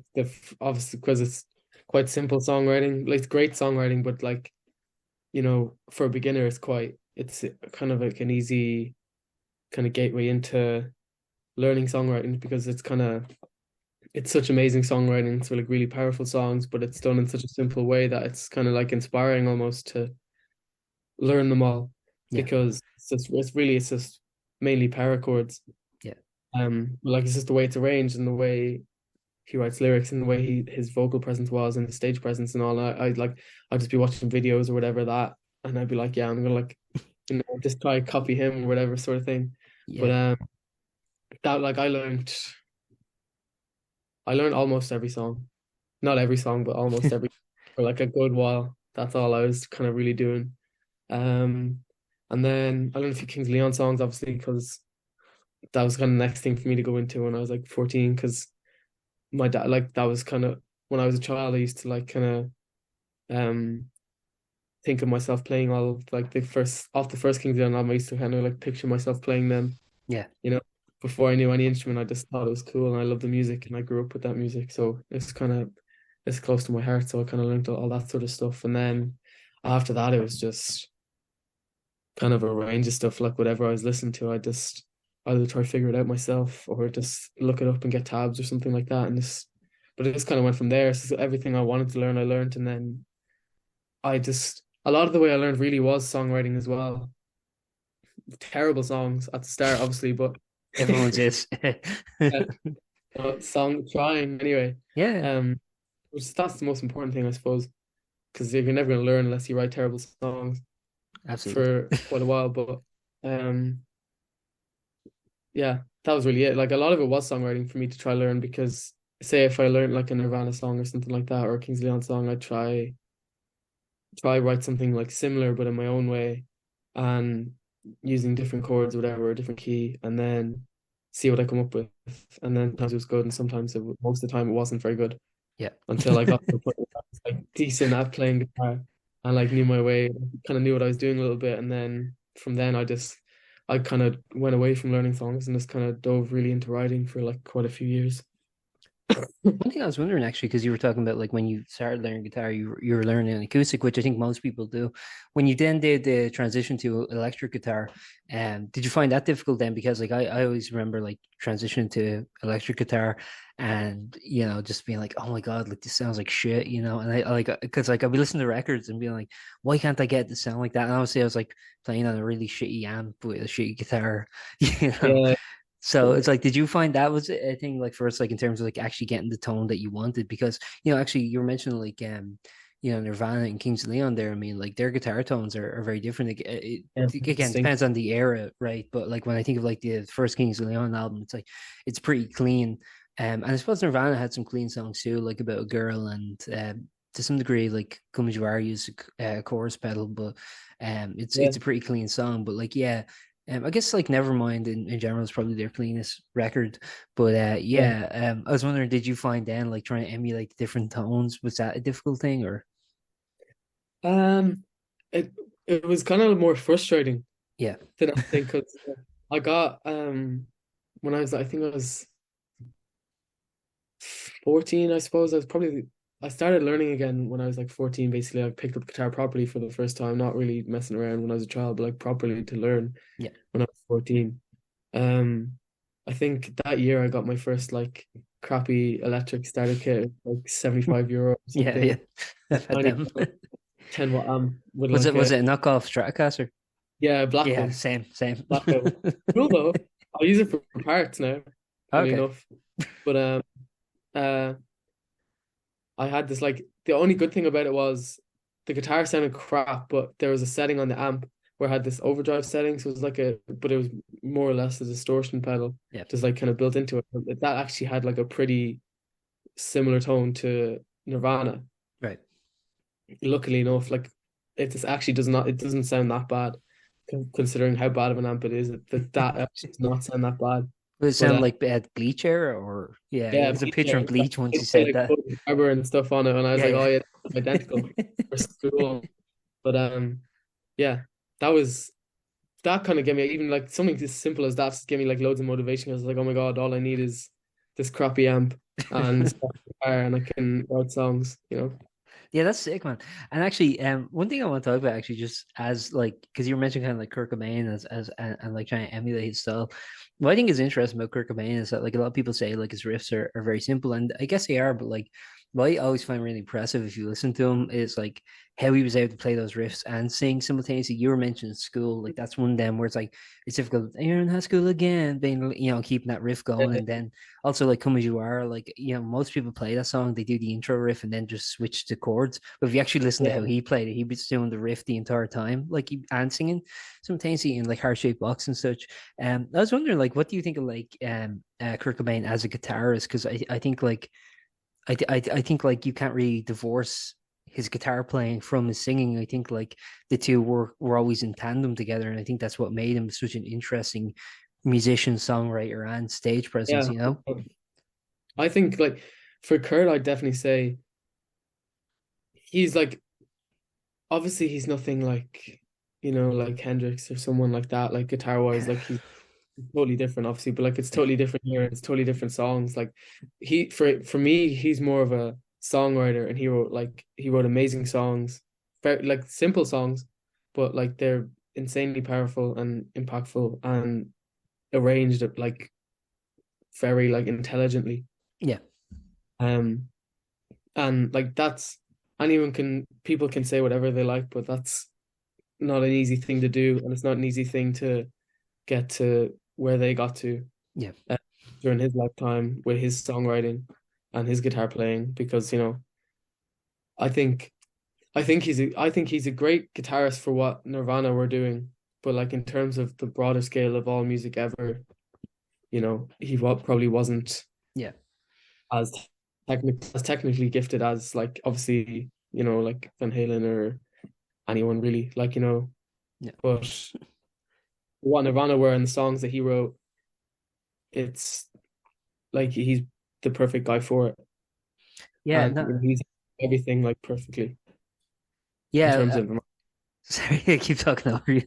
Speaker 2: obviously because it's quite simple songwriting, like it's great songwriting, but like for a beginner it's kind of like an easy kind of gateway into learning songwriting, because it's such amazing songwriting. It's like really powerful songs, but it's done in such a simple way that it's kind of like inspiring almost to learn them all,
Speaker 1: yeah,
Speaker 2: because it's just mainly power chords.
Speaker 1: yeah,
Speaker 2: Like it's just the way it's arranged and the way he writes lyrics and the way his vocal presence was and the stage presence and all. I'd just be watching videos or whatever that, and I'd be like, yeah, I'm gonna like just try and copy him or whatever sort of thing. But
Speaker 1: yeah,
Speaker 2: that like I learned almost every song, not every song, but almost every for like a good while. That's all I was kind of really doing. Um, and then I learned a few Kings of Leon songs, obviously, because that was kind of the next thing for me to go into when I was like 14. Because my dad, like, that was kind of when I was a child, I used to like kind of think of myself playing all like the first Kings of Leon album. I used to kind of like picture myself playing them,
Speaker 1: yeah,
Speaker 2: you know. Before I knew any instrument, I just thought it was cool, and I loved the music, and I grew up with that music, so it's close to my heart. So I kind of learned all that sort of stuff, and then after that, it was just kind of a range of stuff. Like whatever I was listening to, I just either try to figure it out myself or just look it up and get tabs or something like that. But it just kind of went from there. So everything I wanted to learn, I learned, and then a lot of the way I learned really was songwriting as well. Terrible songs at the start, obviously, but
Speaker 1: everyone's is.
Speaker 2: yeah, song trying anyway.
Speaker 1: Yeah,
Speaker 2: Um, which that's the most important thing, I suppose, because you're never going to learn unless you write terrible songs
Speaker 1: absolutely.
Speaker 2: for quite a while. But um, yeah, that was really it. Like a lot of it was songwriting for me to try learn, because say if I learned like a Nirvana song or something like that, or a Kings of Leon song, I'd try write something like similar but in my own way. And using different chords or whatever, a different key, and then see what I come up with. And then sometimes it was good, and sometimes most of the time it wasn't very good
Speaker 1: Yeah.
Speaker 2: until I got to the point where I was like decent at playing guitar and like knew my way, kind of knew what I was doing a little bit. And then from then I kind of went away from learning songs and just kind of dove really into writing for like quite a few years.
Speaker 1: One thing I was wondering actually, because you were talking about like when you started learning guitar, you were learning an acoustic, which I think most people do. When you then did the transition to electric guitar, did you find that difficult then? Because like I always remember like transitioning to electric guitar, and just being like, oh my God, like this sounds like shit, and I like because like I'd be listening to records and being like, why can't I get it to sound like that? And obviously I was like playing on a really shitty amp with a shitty guitar, you know.
Speaker 2: Yeah,
Speaker 1: So it's like, did you find that was a thing like first, like in terms of like actually getting the tone that you wanted? Because actually you were mentioning like Nirvana and Kings of Leon there. I mean, like their guitar tones are very different. Like,
Speaker 2: yeah,
Speaker 1: again,
Speaker 2: distinct.
Speaker 1: depends on the era, right? But like when I think of like the first Kings of Leon album, it's like it's pretty clean. And I suppose Nirvana had some clean songs too, like about a girl and to some degree, like Come As You Are used a chorus pedal, but
Speaker 2: Yeah,
Speaker 1: it's a pretty clean song. But like yeah. I guess like Nevermind in general is probably their cleanest record, but
Speaker 2: yeah.
Speaker 1: yeah. I was wondering, did you find then like trying to emulate the different tones, was that a difficult thing or?
Speaker 2: Um, it it was kind of more frustrating
Speaker 1: Yeah,
Speaker 2: than I think because I got when I think I was 14, I suppose. I started learning again when I was like 14. Basically, I picked up guitar properly for the first time, not really messing around when I was a child, but like properly to learn
Speaker 1: yeah,
Speaker 2: when I was 14. Um, I think that year I got my first like crappy electric starter kit, like 75 euro or
Speaker 1: yeah, yeah.
Speaker 2: something.
Speaker 1: I've had
Speaker 2: Tiny
Speaker 1: them.
Speaker 2: 10 watt amp with
Speaker 1: Was
Speaker 2: like
Speaker 1: it
Speaker 2: a,
Speaker 1: was it a knockoff Stratocaster?
Speaker 2: yeah, black
Speaker 1: Yeah,
Speaker 2: one.
Speaker 1: same, same.
Speaker 2: Blackout. Cool though. I use it for parts now, funny
Speaker 1: Okay,
Speaker 2: enough. But uh I had this like the only good thing about it was the guitar sounded crap, but there was a setting on the amp where I had this overdrive setting, so it was like but it was more or less a distortion pedal,
Speaker 1: yeah,
Speaker 2: just like kind of built into it. That actually had like a pretty similar tone to Nirvana.
Speaker 1: right.
Speaker 2: Luckily enough, like it doesn't sound that bad considering how bad of an amp it is. That actually does not sound that bad.
Speaker 1: Would it
Speaker 2: But
Speaker 1: sound like bad Bleach era or yeah? It
Speaker 2: yeah,
Speaker 1: was a
Speaker 2: Bleach
Speaker 1: picture
Speaker 2: Air,
Speaker 1: in Bleach once you
Speaker 2: it's got
Speaker 1: said
Speaker 2: like
Speaker 1: that.
Speaker 2: Cold Harbor and stuff on it, and I was
Speaker 1: Yeah,
Speaker 2: like, oh
Speaker 1: yeah.
Speaker 2: yeah, identical for school. But yeah, that was that kind of gave me even like something as simple as that just gave me like loads of motivation. I was like, oh my God, all I need is this crappy amp and guitar and I can write songs, you know.
Speaker 1: Yeah, that's sick, man. And actually, one thing I want to talk about actually, just as like, because you were mentioning kind of like Kurt Cobain as and like trying to emulate his style. What I think is interesting about Kurt Cobain is that like a lot of people say like his riffs are very simple, and I guess they are, but like what I always find really impressive if you listen to him is like how he was able to play those riffs and sing simultaneously. You were mentioning school, like that's one of them where it's like it's difficult. You're in high school again, being keeping that riff going,
Speaker 2: Yeah,
Speaker 1: and then also like Come As You Are, like most people play that song, they do the intro riff and then just switch to chords. But if you actually listen to how
Speaker 2: yeah.
Speaker 1: he played it, he was doing the riff the entire time, like and singing simultaneously in like heart shaped box and such. I was wondering, like, what do you think of like Kurt Cobain as a guitarist? Because I think like I think like you can't really divorce his guitar playing from his singing. I think like the two were always in tandem together, and I think that's what made him such an interesting musician, songwriter, and stage presence.
Speaker 2: Yeah. I think like for Kurt, I'd definitely say he's like obviously he's nothing like like Hendrix or someone like that, like guitar wise, like he's totally different, obviously, but like it's
Speaker 1: Yeah,
Speaker 2: totally different here. It's totally different songs. Like for me, he's more of a songwriter, and he wrote amazing songs, very like simple songs, but like they're insanely powerful and impactful and arranged like very like intelligently.
Speaker 1: yeah,
Speaker 2: Um, and like that's people can say whatever they like, but that's not an easy thing to do, and it's not an easy thing to get to where they got to
Speaker 1: yeah.
Speaker 2: uh, during his lifetime with his songwriting and his guitar playing because I think I think he's a great guitarist for what Nirvana were doing, but like in terms of the broader scale of all music ever, probably wasn't
Speaker 1: Yeah.
Speaker 2: as technically gifted as like obviously like Van Halen or anyone really like
Speaker 1: Yeah.
Speaker 2: but what Nirvana were and the songs that he wrote, it's like he's the perfect guy for it.
Speaker 1: Yeah,
Speaker 2: And
Speaker 1: no,
Speaker 2: he's everything like perfectly in
Speaker 1: yeah.
Speaker 2: terms of
Speaker 1: Sorry, I keep talking over you.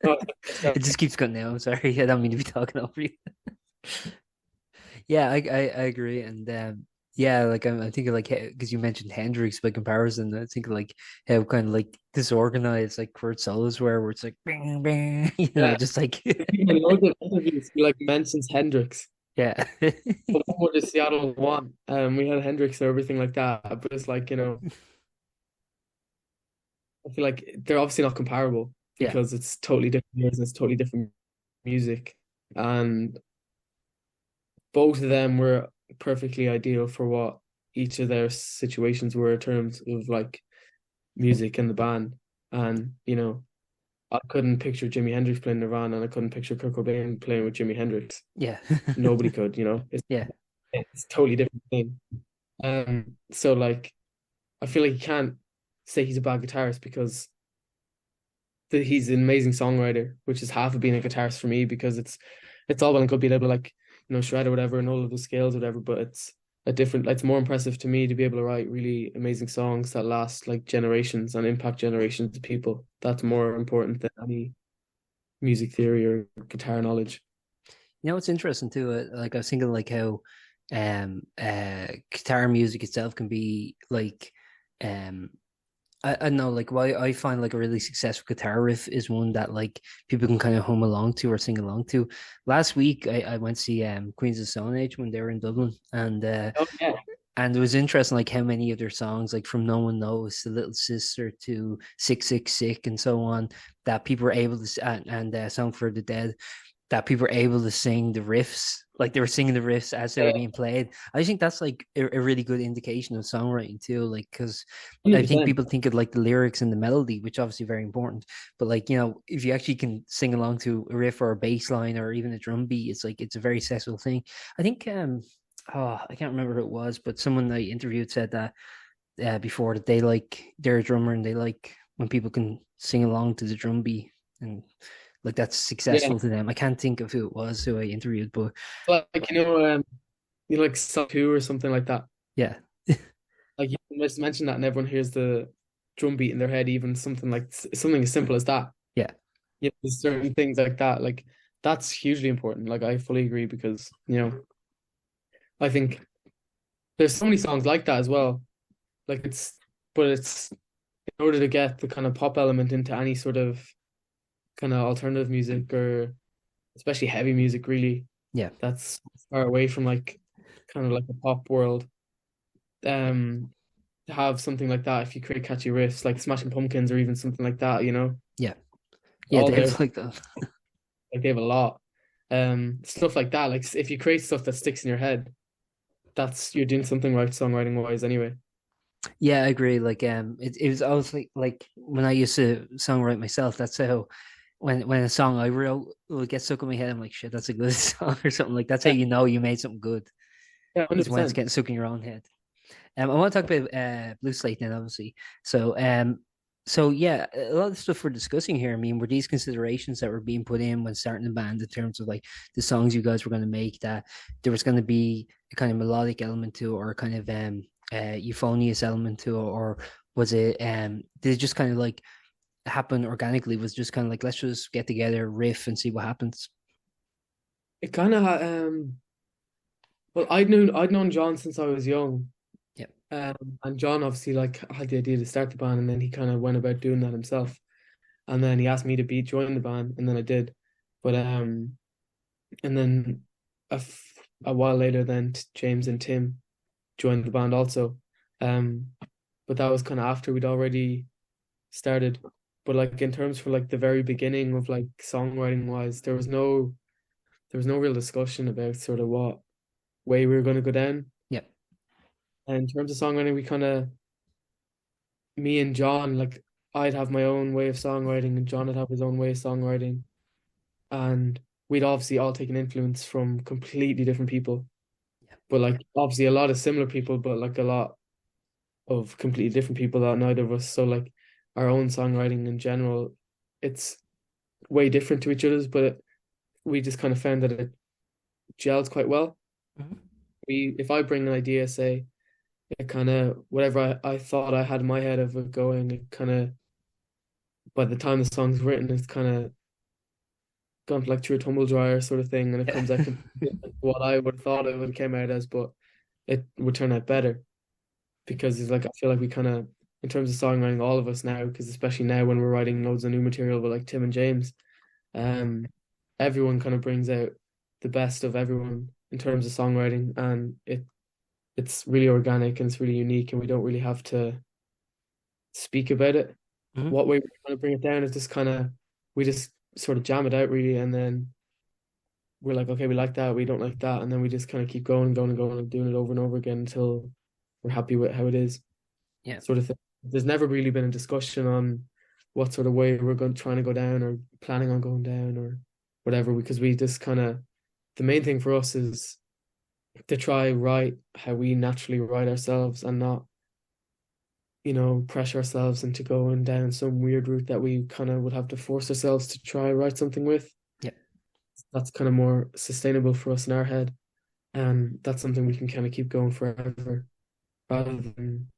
Speaker 2: oh,
Speaker 1: It just keeps cutting out. I'm sorry. I don't mean to be talking over you. Yeah, I agree, and yeah, like I'm thinking like because you mentioned Hendrix by comparison, I think like how kind of like disorganized like chord solos were, where it's like bang bang,
Speaker 2: yeah.
Speaker 1: just like
Speaker 2: Even in loads of interviews, he like mentions Hendrix.
Speaker 1: yeah,
Speaker 2: But what the Seattle one? We had Hendrix and everything like that. But it's like, I feel like they're obviously not comparable
Speaker 1: yeah,
Speaker 2: because it's totally different years and it's totally different music. And both of them were perfectly ideal for what each of their situations were in terms of like music and the band. And, I couldn't picture Jimi Hendrix playing Nirvana and I couldn't picture Kurt Cobain playing with Jimi Hendrix.
Speaker 1: yeah,
Speaker 2: Nobody could,
Speaker 1: yeah,
Speaker 2: it's a totally different thing. So like I feel like you can't say he's a bad guitarist because he's an amazing songwriter, which is half of being a guitarist for me because it's all well and good being able to like, shred or whatever and all of the scales or whatever, but it's more impressive to me to be able to write really amazing songs that last like generations and impact generations of people. That's more important than any music theory or guitar knowledge.
Speaker 1: It's interesting too. Like I was thinking, like how guitar music itself can be like um I don't know, like why I find like a really successful guitar riff is one that like people can kind of hum along to or sing along to. Last week I went to see Queens of Stone Age when they were in Dublin,
Speaker 2: Oh yeah.
Speaker 1: and it was interesting like how many of their songs, like from No One Knows to Little Sister to Sick Sick Sick and so on, that people were able to and Song for the Dead, that people were able to sing the riffs, like they were singing the riffs as they were
Speaker 2: Yeah,
Speaker 1: being played. I think that's like a really good indication of songwriting too, like because I think
Speaker 2: 100%.
Speaker 1: people think of like the lyrics and the melody, which obviously very important, but like if you actually can sing along to a riff or a bass line or even a drum beat, it's like it's a very accessible thing. I think oh, I can't remember who it was, but someone I interviewed said that before, that they like, they're a drummer and they like when people can sing along to the drum beat, and like that's
Speaker 2: Yeah.
Speaker 1: successful to them. I can't think of who it was who I interviewed, but
Speaker 2: Like, like song two or something like that.
Speaker 1: yeah,
Speaker 2: Like you just mention that and everyone hears the drum beat in their head, even something like something as simple as that.
Speaker 1: yeah,
Speaker 2: There's certain things like that. Like that's hugely important. Like I fully agree because, I think there's so many songs like that as well. Like but it's in order to get the kind of pop element into any sort of kind of alternative music or especially heavy music, really,
Speaker 1: yeah,
Speaker 2: that's far away from like kind of like the pop world. Um, to have something like that, if you create catchy riffs like Smashing Pumpkins or even something like that,
Speaker 1: yeah, yeah.
Speaker 2: all
Speaker 1: They
Speaker 2: their
Speaker 1: have like that.
Speaker 2: like they have a lot. Stuff like that. Like if you create stuff that sticks in your head, that's you're doing something right songwriting wise anyway.
Speaker 1: Yeah, I agree. Like it was always like when I used to songwrite myself, that's how when a song I wrote will get stuck in my head, I'm like, shit, that's a good song or something. Like that's how
Speaker 2: Yeah,
Speaker 1: you know you made something good,
Speaker 2: yeah,
Speaker 1: is when it's
Speaker 2: 100%.
Speaker 1: getting stuck in your own head. I want to talk about Blue Slate then, obviously. So yeah, a lot of the stuff we're discussing here, I mean, were these considerations that were being put in when starting the band in terms of like the songs you guys were going to make, that there was going to be a kind of melodic element to it, or a kind of euphonious element to it, or was it did it just kind of like happen organically? Was it just kind of like, let's just get together, riff, and see what happens?
Speaker 2: It kind of well, I'd known John since I was young.
Speaker 1: Yeah,
Speaker 2: And John obviously like had the idea to start the band and then he kind of went about doing that himself. And then he asked me to join the band and then I did. But and then a while later then James and Tim joined the band also. Um but that was kind of after we'd already started. But like in terms for like the very beginning of like songwriting wise, there was no real discussion about sort of what way we were going to go down.
Speaker 1: yeah,
Speaker 2: And in terms of songwriting, we kind of me and John, like I'd have my own way of songwriting and John would have his own way of songwriting. And we'd obviously all taken influence from completely different people. But like obviously a lot of similar people, but like a lot of completely different people that neither of us. So like our own songwriting in general, it's way different to each other's, but we just kind of found that it gels quite well.
Speaker 1: Mhm.
Speaker 2: If I bring an idea, say, it kind of whatever I thought I had in my head of it going, it kind of by the time the song's written, it's kind of gone like through a tumble dryer sort of thing, and it comes out completely different to what I would have thought it would have came out as, but it would turn out better because it's like I feel like we kind of in terms of songwriting, all of us now, because especially now when we're writing loads of new material with like Tim and James, um, everyone kind of brings out the best of everyone in terms of songwriting, and it's really organic and it's really unique, and we don't really have to speak about it.
Speaker 1: Mhm.
Speaker 2: What way we're trying to bring it down is just kind of we just sort of jam it out really, and then we're like, okay, we like that, we don't like that, and then we just kind of keep going and going and going and doing it over and over again until we're happy with how it is,
Speaker 1: Yeah.
Speaker 2: sort of thing. There's never really been a discussion on what sort of way we're going trying to go down or planning on going down or whatever, because we just kind of the main thing for us is to try write how we naturally write ourselves and not, pressure ourselves into going down some weird route that we kind of would have to force ourselves to try write something with.
Speaker 1: Yeah.
Speaker 2: That's kind of more sustainable for us in our head. And that's something we can kind of keep going forever rather than,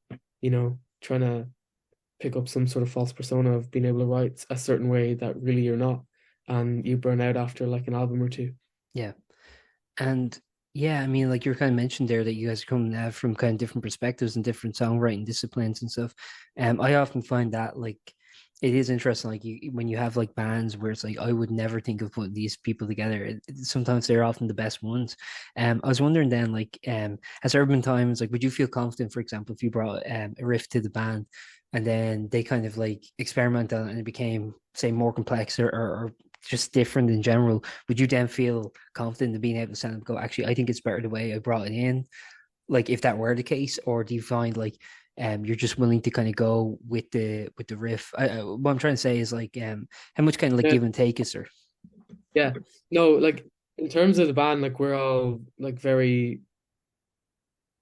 Speaker 2: trying to pick up some sort of false persona of being able to write a certain way that really you're not. And you burn out after like an album or two.
Speaker 1: Yeah. And yeah, I mean, like you were kind of mentioned there that you guys are coming out from kind of different perspectives and different songwriting disciplines and stuff. I often find that like it is interesting, like when you have like bands where it's like I would never think of putting these people together. Sometimes they're often the best ones. I was wondering then, like, has there been times like would you feel confident, for example, if you brought a riff to the band and then they kind of like experiment on it and it became, say, more complex or just different in general, would you then feel confident in being able to stand up and go, actually, I think it's better the way I brought it in? Like if that were the case, or do you find like you're just willing to kind of go with the riff? What I'm trying to say is like how much kind of like
Speaker 2: Yeah.
Speaker 1: give and take is there?
Speaker 2: Yeah. No, like in terms of the band, like we're all like very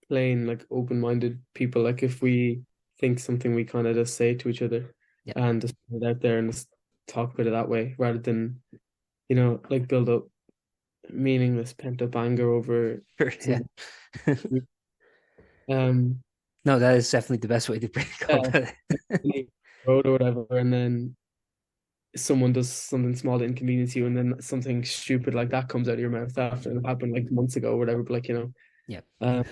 Speaker 2: plain, like open-minded people. Like if we think something, we kind of just say it to each other
Speaker 1: Yeah.
Speaker 2: and just put it out there and just talk about it that way rather than, like build up meaningless pent-up anger over
Speaker 1: Sure, yeah.
Speaker 2: something. Um,
Speaker 1: No, that is definitely the best way to bring it
Speaker 2: yeah,
Speaker 1: up.
Speaker 2: road or whatever, and then someone does something small to inconvenience you, and then something stupid like that comes out of your mouth after it happened like months ago or whatever. But like,
Speaker 1: Yeah.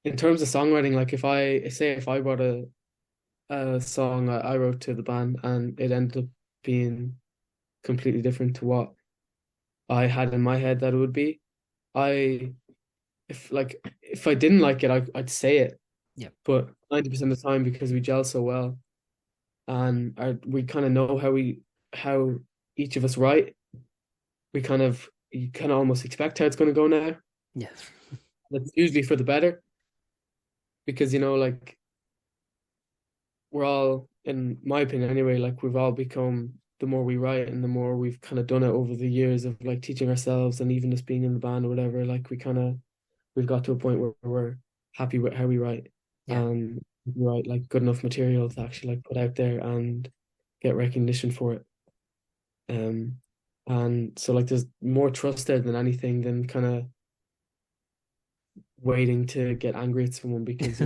Speaker 2: in terms of songwriting, like if I brought a song I wrote to the band and it ended up being completely different to what I had in my head that it would be, I if I didn't like it, I'd say it.
Speaker 1: Yeah.
Speaker 2: But 90% of the time, because we gel so well and we kind of know how each of us write, you kind of almost expect how it's going to go now.
Speaker 1: Yeah.
Speaker 2: That's usually for the better because like we're all, in my opinion anyway, like we've all become, the more we write and the more we've kind of done it over the years of like teaching ourselves and even just being in the band or whatever, like we've got to a point where we're happy with how we write
Speaker 1: Yeah.
Speaker 2: and we write like good enough material to actually like put out there and get recognition for it. And so like there's more trust there than anything than kind of waiting to get angry at someone because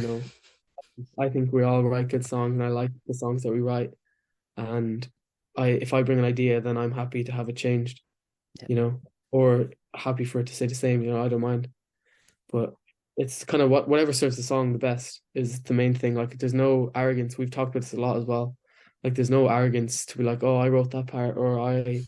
Speaker 2: I think we all write good songs and I like the songs that we write. And if I bring an idea, then I'm happy to have it changed,
Speaker 1: Yeah.
Speaker 2: or happy for it to stay the same, I don't mind. But it's kind of whatever serves the song the best is the main thing. Like there's no arrogance. We've talked about this a lot as well. Like there's no arrogance to be like, oh, I wrote that part or I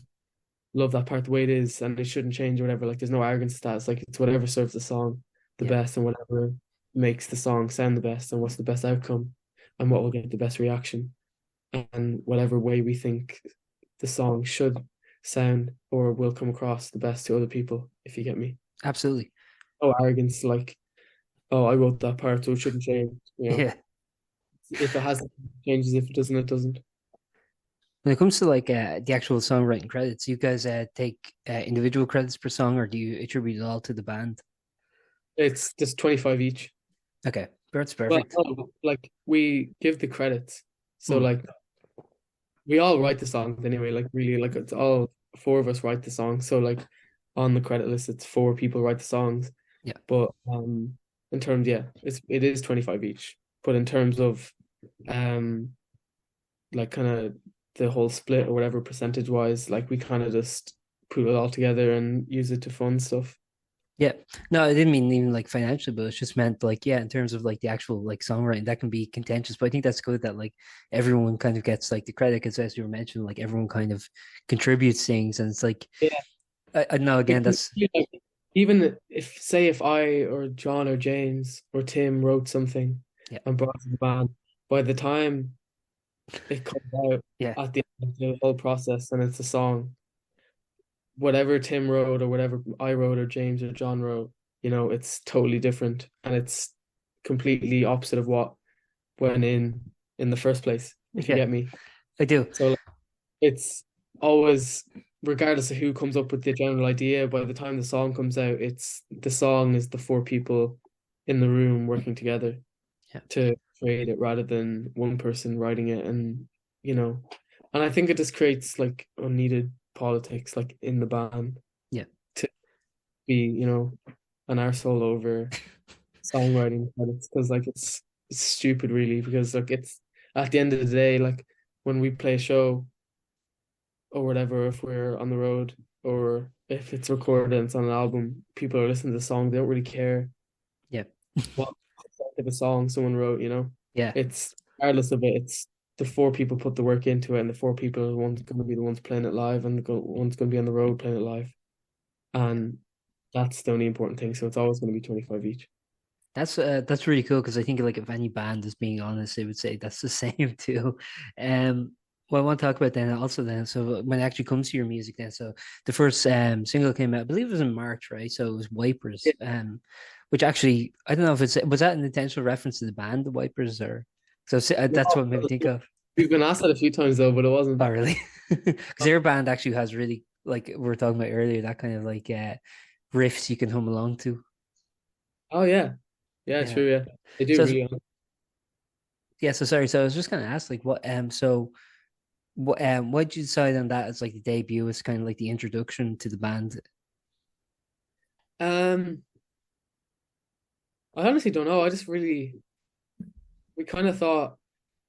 Speaker 2: love that part the way it is and it shouldn't change or whatever. Like there's no arrogance to that. It's like it's whatever serves the song the
Speaker 1: Yeah.
Speaker 2: best and whatever makes the song sound the best and what's the best outcome and what will get the best reaction and whatever way we think the song should sound or will come across the best to other people, if you get me.
Speaker 1: Absolutely.
Speaker 2: No arrogance like, oh, I wrote that part, so it shouldn't change.
Speaker 1: Yeah.
Speaker 2: If it has it changes, if it doesn't, it doesn't.
Speaker 1: When it comes to like the actual songwriting credits, you guys take individual credits per song, or do you attribute it all to the band?
Speaker 2: It's just 25 each.
Speaker 1: Okay, that's
Speaker 2: Well,
Speaker 1: perfect.
Speaker 2: no, like we give the credits. So
Speaker 1: Hmm.
Speaker 2: like we all write the songs anyway, like really, like it's all four of us write the songs. So like on the credit list, it's four people write the songs.
Speaker 1: Yeah.
Speaker 2: But in terms, yeah, it is 25 each. But in terms of um like kind of the whole split or whatever percentage wise, like we kind of just put it all together and use it to fund stuff.
Speaker 1: Yeah. No, I didn't mean even like financially, but it's just meant like, yeah, in terms of like the actual like songwriting, that can be contentious. But I think that's good that like everyone kind of gets like the credit because as you were mentioning, like everyone kind of contributes things. And it's like,
Speaker 2: Yeah.
Speaker 1: I know again,
Speaker 2: Because
Speaker 1: that's,
Speaker 2: like, even if say if I or John or James or Tim wrote something
Speaker 1: yeah,
Speaker 2: and brought it to the band, by the time it comes out
Speaker 1: yeah,
Speaker 2: at the end of the whole process and it's a song, whatever Tim wrote or whatever I wrote or James or John wrote, it's totally different and it's completely opposite of what went in the first place, if you
Speaker 1: yeah,
Speaker 2: get me.
Speaker 1: I do.
Speaker 2: So like, it's always, regardless of who comes up with the general idea, by the time the song comes out, it's the song is the four people in the room working together
Speaker 1: Yeah,
Speaker 2: to create it rather than one person writing it you know and I think it just creates like unneeded politics like in the band
Speaker 1: yeah,
Speaker 2: to be, an arsehole over songwriting credits because like it's stupid really because like it's at the end of the day like when we play a show or whatever, if we're on the road or if it's recorded and it's on an album, people are listening to the song, they don't really care
Speaker 1: yeah,
Speaker 2: what type of song someone wrote.
Speaker 1: yeah,
Speaker 2: It's regardless of it, it's the four people put the work into it, and the four people are the ones going to be the ones playing it live, and the one's going to be on the road playing it live, and that's the only important thing. So it's always going to be 25 each.
Speaker 1: that's really cool because I think like if any band is being honest, they would say that's the same too. Um, what I want to talk about then also then, so when it actually comes to your music then, so the first single came out, I believe it was in March, right? So it was Wipers,
Speaker 2: Yeah,
Speaker 1: which actually I don't know if it's was that an intentional reference to the band, the Wipers, or so
Speaker 2: no,
Speaker 1: that's what made me think of.
Speaker 2: we've been asked that a few times though, but it
Speaker 1: Oh,
Speaker 2: wasn't.
Speaker 1: really? Because their band actually has really like we were talking about earlier, that kind of like riffs you can hum along to.
Speaker 2: Oh yeah, yeah,
Speaker 1: Yeah.
Speaker 2: true, yeah, they do
Speaker 1: So
Speaker 2: really.
Speaker 1: yeah, so sorry. So I was just gonna ask like what so what did you decide on that as like the debut as kind of like the introduction to the band?
Speaker 2: Um, I honestly don't know. I just really we kind of thought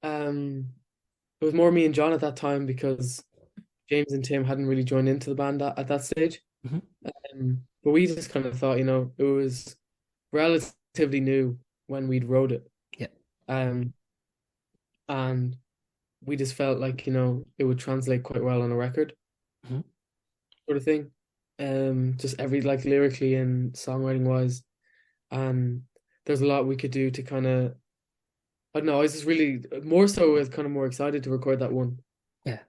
Speaker 2: um it was more me and John at that time because James and Tim hadn't really joined into the band at that stage.
Speaker 1: Hmm.
Speaker 2: But we just kind of thought, it was relatively new when we'd wrote it.
Speaker 1: Yeah.
Speaker 2: Um, and we just felt like, it would translate quite well on a record
Speaker 1: Hmm.
Speaker 2: sort of thing. Just every like lyrically and songwriting wise. And there's a lot we could do to kind of, I don't know, I was just really more so was kind of more excited to record that one
Speaker 1: Yeah.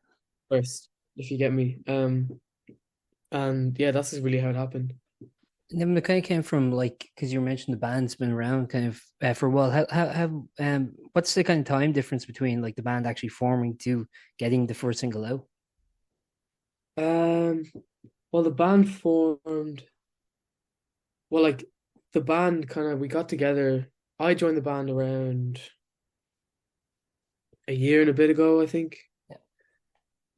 Speaker 2: first, if you get me. And yeah, that's just really how it happened.
Speaker 1: And then it kind of came from like because you mentioned the band's been around kind of for a while. How what's the kind of time difference between like the band actually forming to getting the first single out?
Speaker 2: Um, well, the band formed, well, like the band kind of, we got together. I joined the band around a year and a bit ago, I think.
Speaker 1: Yeah.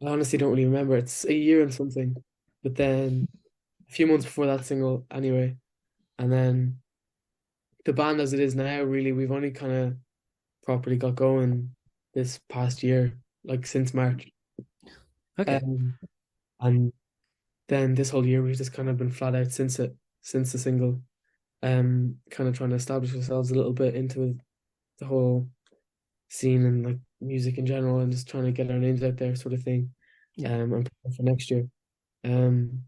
Speaker 2: I honestly don't really remember. It's a year and something. But then a few months before that single, anyway. And then the band as it is now, really, we've only kind of properly got going this past year, like since March.
Speaker 1: Okay.
Speaker 2: Um, and then this whole year, we've just kind of been flat out since the single. Kind of trying to establish ourselves a little bit into the whole scene and like music in general and just trying to get our names out there sort of thing.
Speaker 1: Yeah.
Speaker 2: And prepare for next year. Um,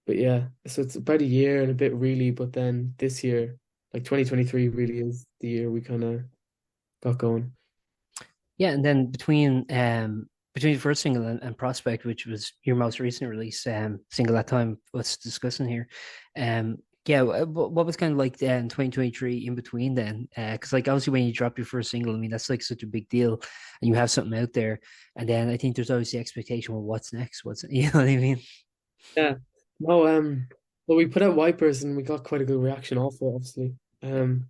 Speaker 2: but yeah, so it's about a year and a bit really, but then this year, like 2023 really is the year we kind of got going.
Speaker 1: Yeah, and then between the first single and Prospect, which was your most recent release single that time was discussing here, yeah, what was kind of like in 2023 in between then? Because like obviously when you drop your first single, I mean that's like such a big deal, and you have something out there, and then I think there's always the expectation, well, what's next? What's you know what I mean?
Speaker 2: Yeah. No, well we put out Wipers and we got quite a good reaction off it, obviously. And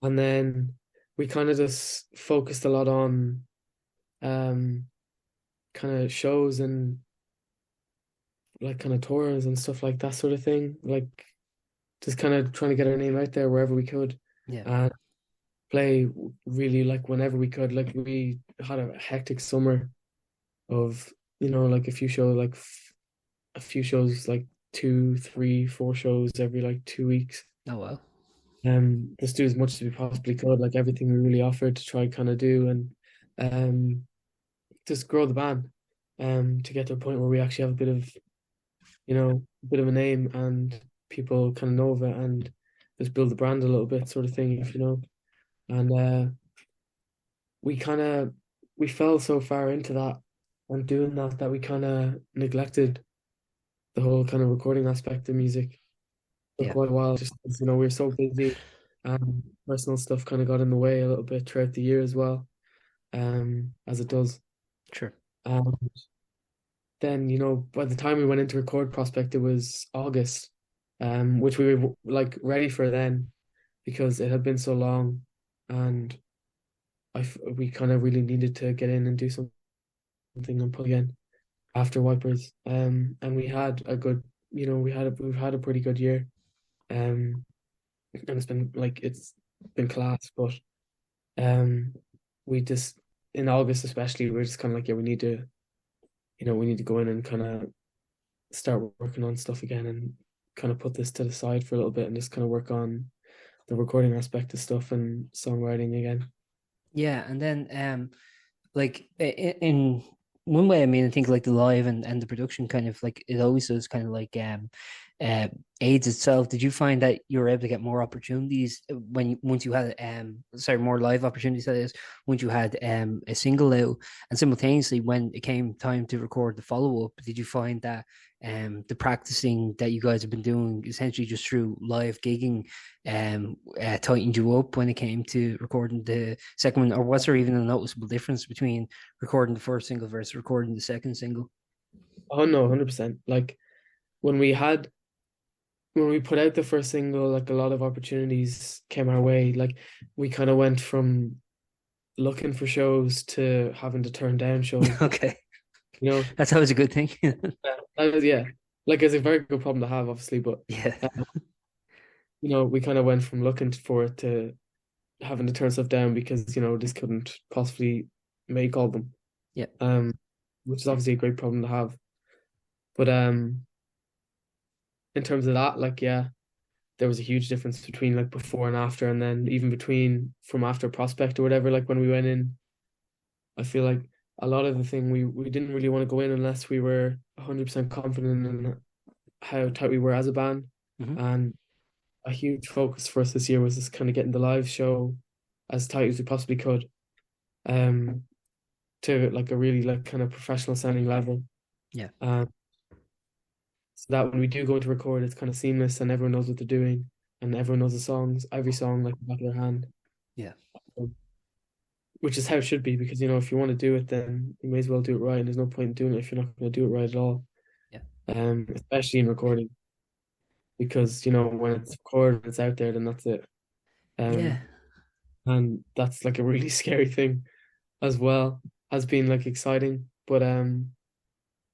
Speaker 2: then we kind of just focused a lot on um kind of shows and like kind of tours and stuff like that sort of thing. Like just kind of trying to get our name out there wherever we could
Speaker 1: Yeah.
Speaker 2: and play really like whenever we could. Like we had a hectic summer of, like a few shows, like two, three, four shows every like 2 weeks.
Speaker 1: Oh well.
Speaker 2: Just do as much as we possibly could, like everything we really offered to try kind of do and just grow the band to get to a point where we actually have a bit of a name and people kind of know of it and just build the brand a little bit sort of thing, if you know. And we kind of we fell so far into that and doing that we kind of neglected the whole kind of recording aspect of music for
Speaker 1: Yeah.
Speaker 2: quite a while. Just 'cause, we were so busy and personal stuff kind of got in the way a little bit throughout the year as well, as it does.
Speaker 1: Sure.
Speaker 2: And then, by the time we went into record Prospect, it was August, which we were like ready for then because it had been so long and we kind of really needed to get in and do something and put again after Wipers. And we had a good, we've had a pretty good year. And it's been class, but we just in August especially we're just kind of like, yeah, we need to go in and kind of start working on stuff again and kind of put this to the side for a little bit and just kind of work on the recording aspect of stuff and songwriting again.
Speaker 1: Yeah, and then like in one way, I mean, I think like the live and the production kind of like it always does kind of like uh aids itself. Did you find that you were able to get more opportunities when once you had sorry, more live opportunities, that is, once you had a single out, and simultaneously when it came time to record the follow-up, did you find that the practicing that you guys have been doing essentially just through live gigging tightened you up when it came to recording the second one, or was there even a noticeable difference between recording the first single versus recording the second single?
Speaker 2: Oh no, 100%. Like when we had when we put out the first single, like a lot of opportunities came our way. Like we kind of went from looking for shows to having to turn down shows.
Speaker 1: Okay,
Speaker 2: You know,
Speaker 1: that's always a good thing.
Speaker 2: yeah, like it's a very good problem to have, obviously. But
Speaker 1: Yeah,
Speaker 2: we kind of went from looking for it to having to turn stuff down because this couldn't possibly make all of them.
Speaker 1: yeah,
Speaker 2: Which is obviously a great problem to have. But in terms of that, like yeah, there was a huge difference between like before and after, and then even between from after Prospect or whatever. Like when we went in, I feel like a lot of the thing we didn't really want to go in unless we were 100% confident in how tight we were as a band.
Speaker 1: hmm,
Speaker 2: And a huge focus for us this year was just kind of getting the live show as tight as we possibly could, um, to like a really like kind of professional sounding level.
Speaker 1: yeah,
Speaker 2: Um, so that when we do go into record, it's kind of seamless and everyone knows what they're doing and everyone knows the songs, every song like the back of their hand,
Speaker 1: yeah,
Speaker 2: which is how it should be because if you want to do it, then you may as well do it right. And there's no point in doing it if you're not going to do it right at all.
Speaker 1: yeah,
Speaker 2: Especially in recording because when it's recorded, it's out there, then that's it.
Speaker 1: yeah.
Speaker 2: Um, and that's like a really scary thing as well. Has been like exciting, but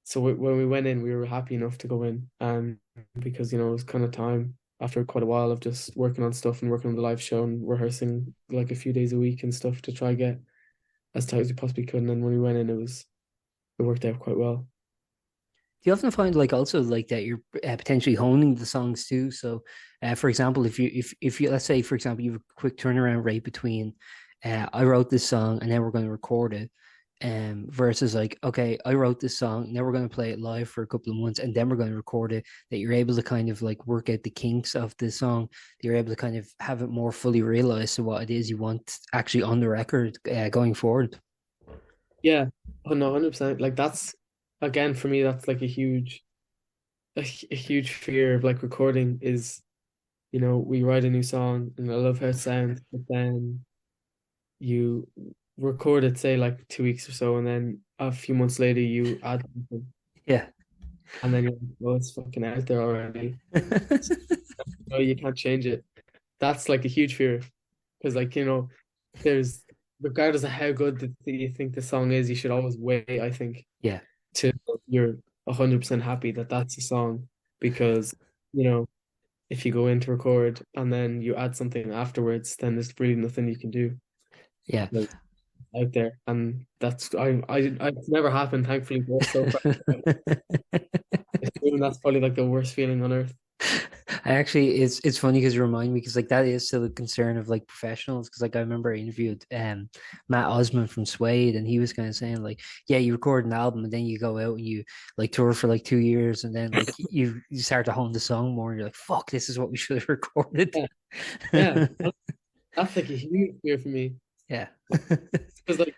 Speaker 2: so when we went in, we were happy enough to go in, because it was kind of time after quite a while of just working on stuff and working on the live show and rehearsing like a few days a week and stuff to try get as tight as we possibly could. And then when we went in, it worked out quite well.
Speaker 1: Do you often find like also like that you're potentially honing the songs too? So, for example, if you let's say for example you have a quick turnaround rate between, I wrote this song and then we're going to record it, versus like okay, I wrote this song, now we're going to play it live for a couple of months and then we're going to record it. That you're able to kind of like work out the kinks of the song. That you're able to kind of have it more fully realized to what it is you want actually on the record going forward.
Speaker 2: Yeah, oh no, 100%. Like that's again for me, that's like a huge fear of like recording is, we write a new song and I love how it sounds, but then you record it, say like 2 weeks or so, and then a few months later you add something,
Speaker 1: Yeah.
Speaker 2: and then you're like, oh, it's fucking out there already. No, you can't change it. That's like a huge fear because like there's regardless of how good you think the song is, you should always wait, I think,
Speaker 1: Yeah,
Speaker 2: till you're 100% happy that that's the song. Because, you know, if you go in to record and then you add something afterwards, then there's really nothing you can do
Speaker 1: yeah.
Speaker 2: like, out there. And it's never happened, thankfully, but so far. I assume that's probably like the worst feeling on earth.
Speaker 1: I actually, it's funny because you remind me because like that is still a concern of like professionals because like I remember I interviewed Matt Osman from Suede and he was kind of saying like yeah you record an album and then you go out and you like tour for like 2 years and then like you start to hone the song more and you're like fuck this is what we should have recorded.
Speaker 2: Yeah, yeah. That's like a huge fear for me.
Speaker 1: Yeah.
Speaker 2: Because like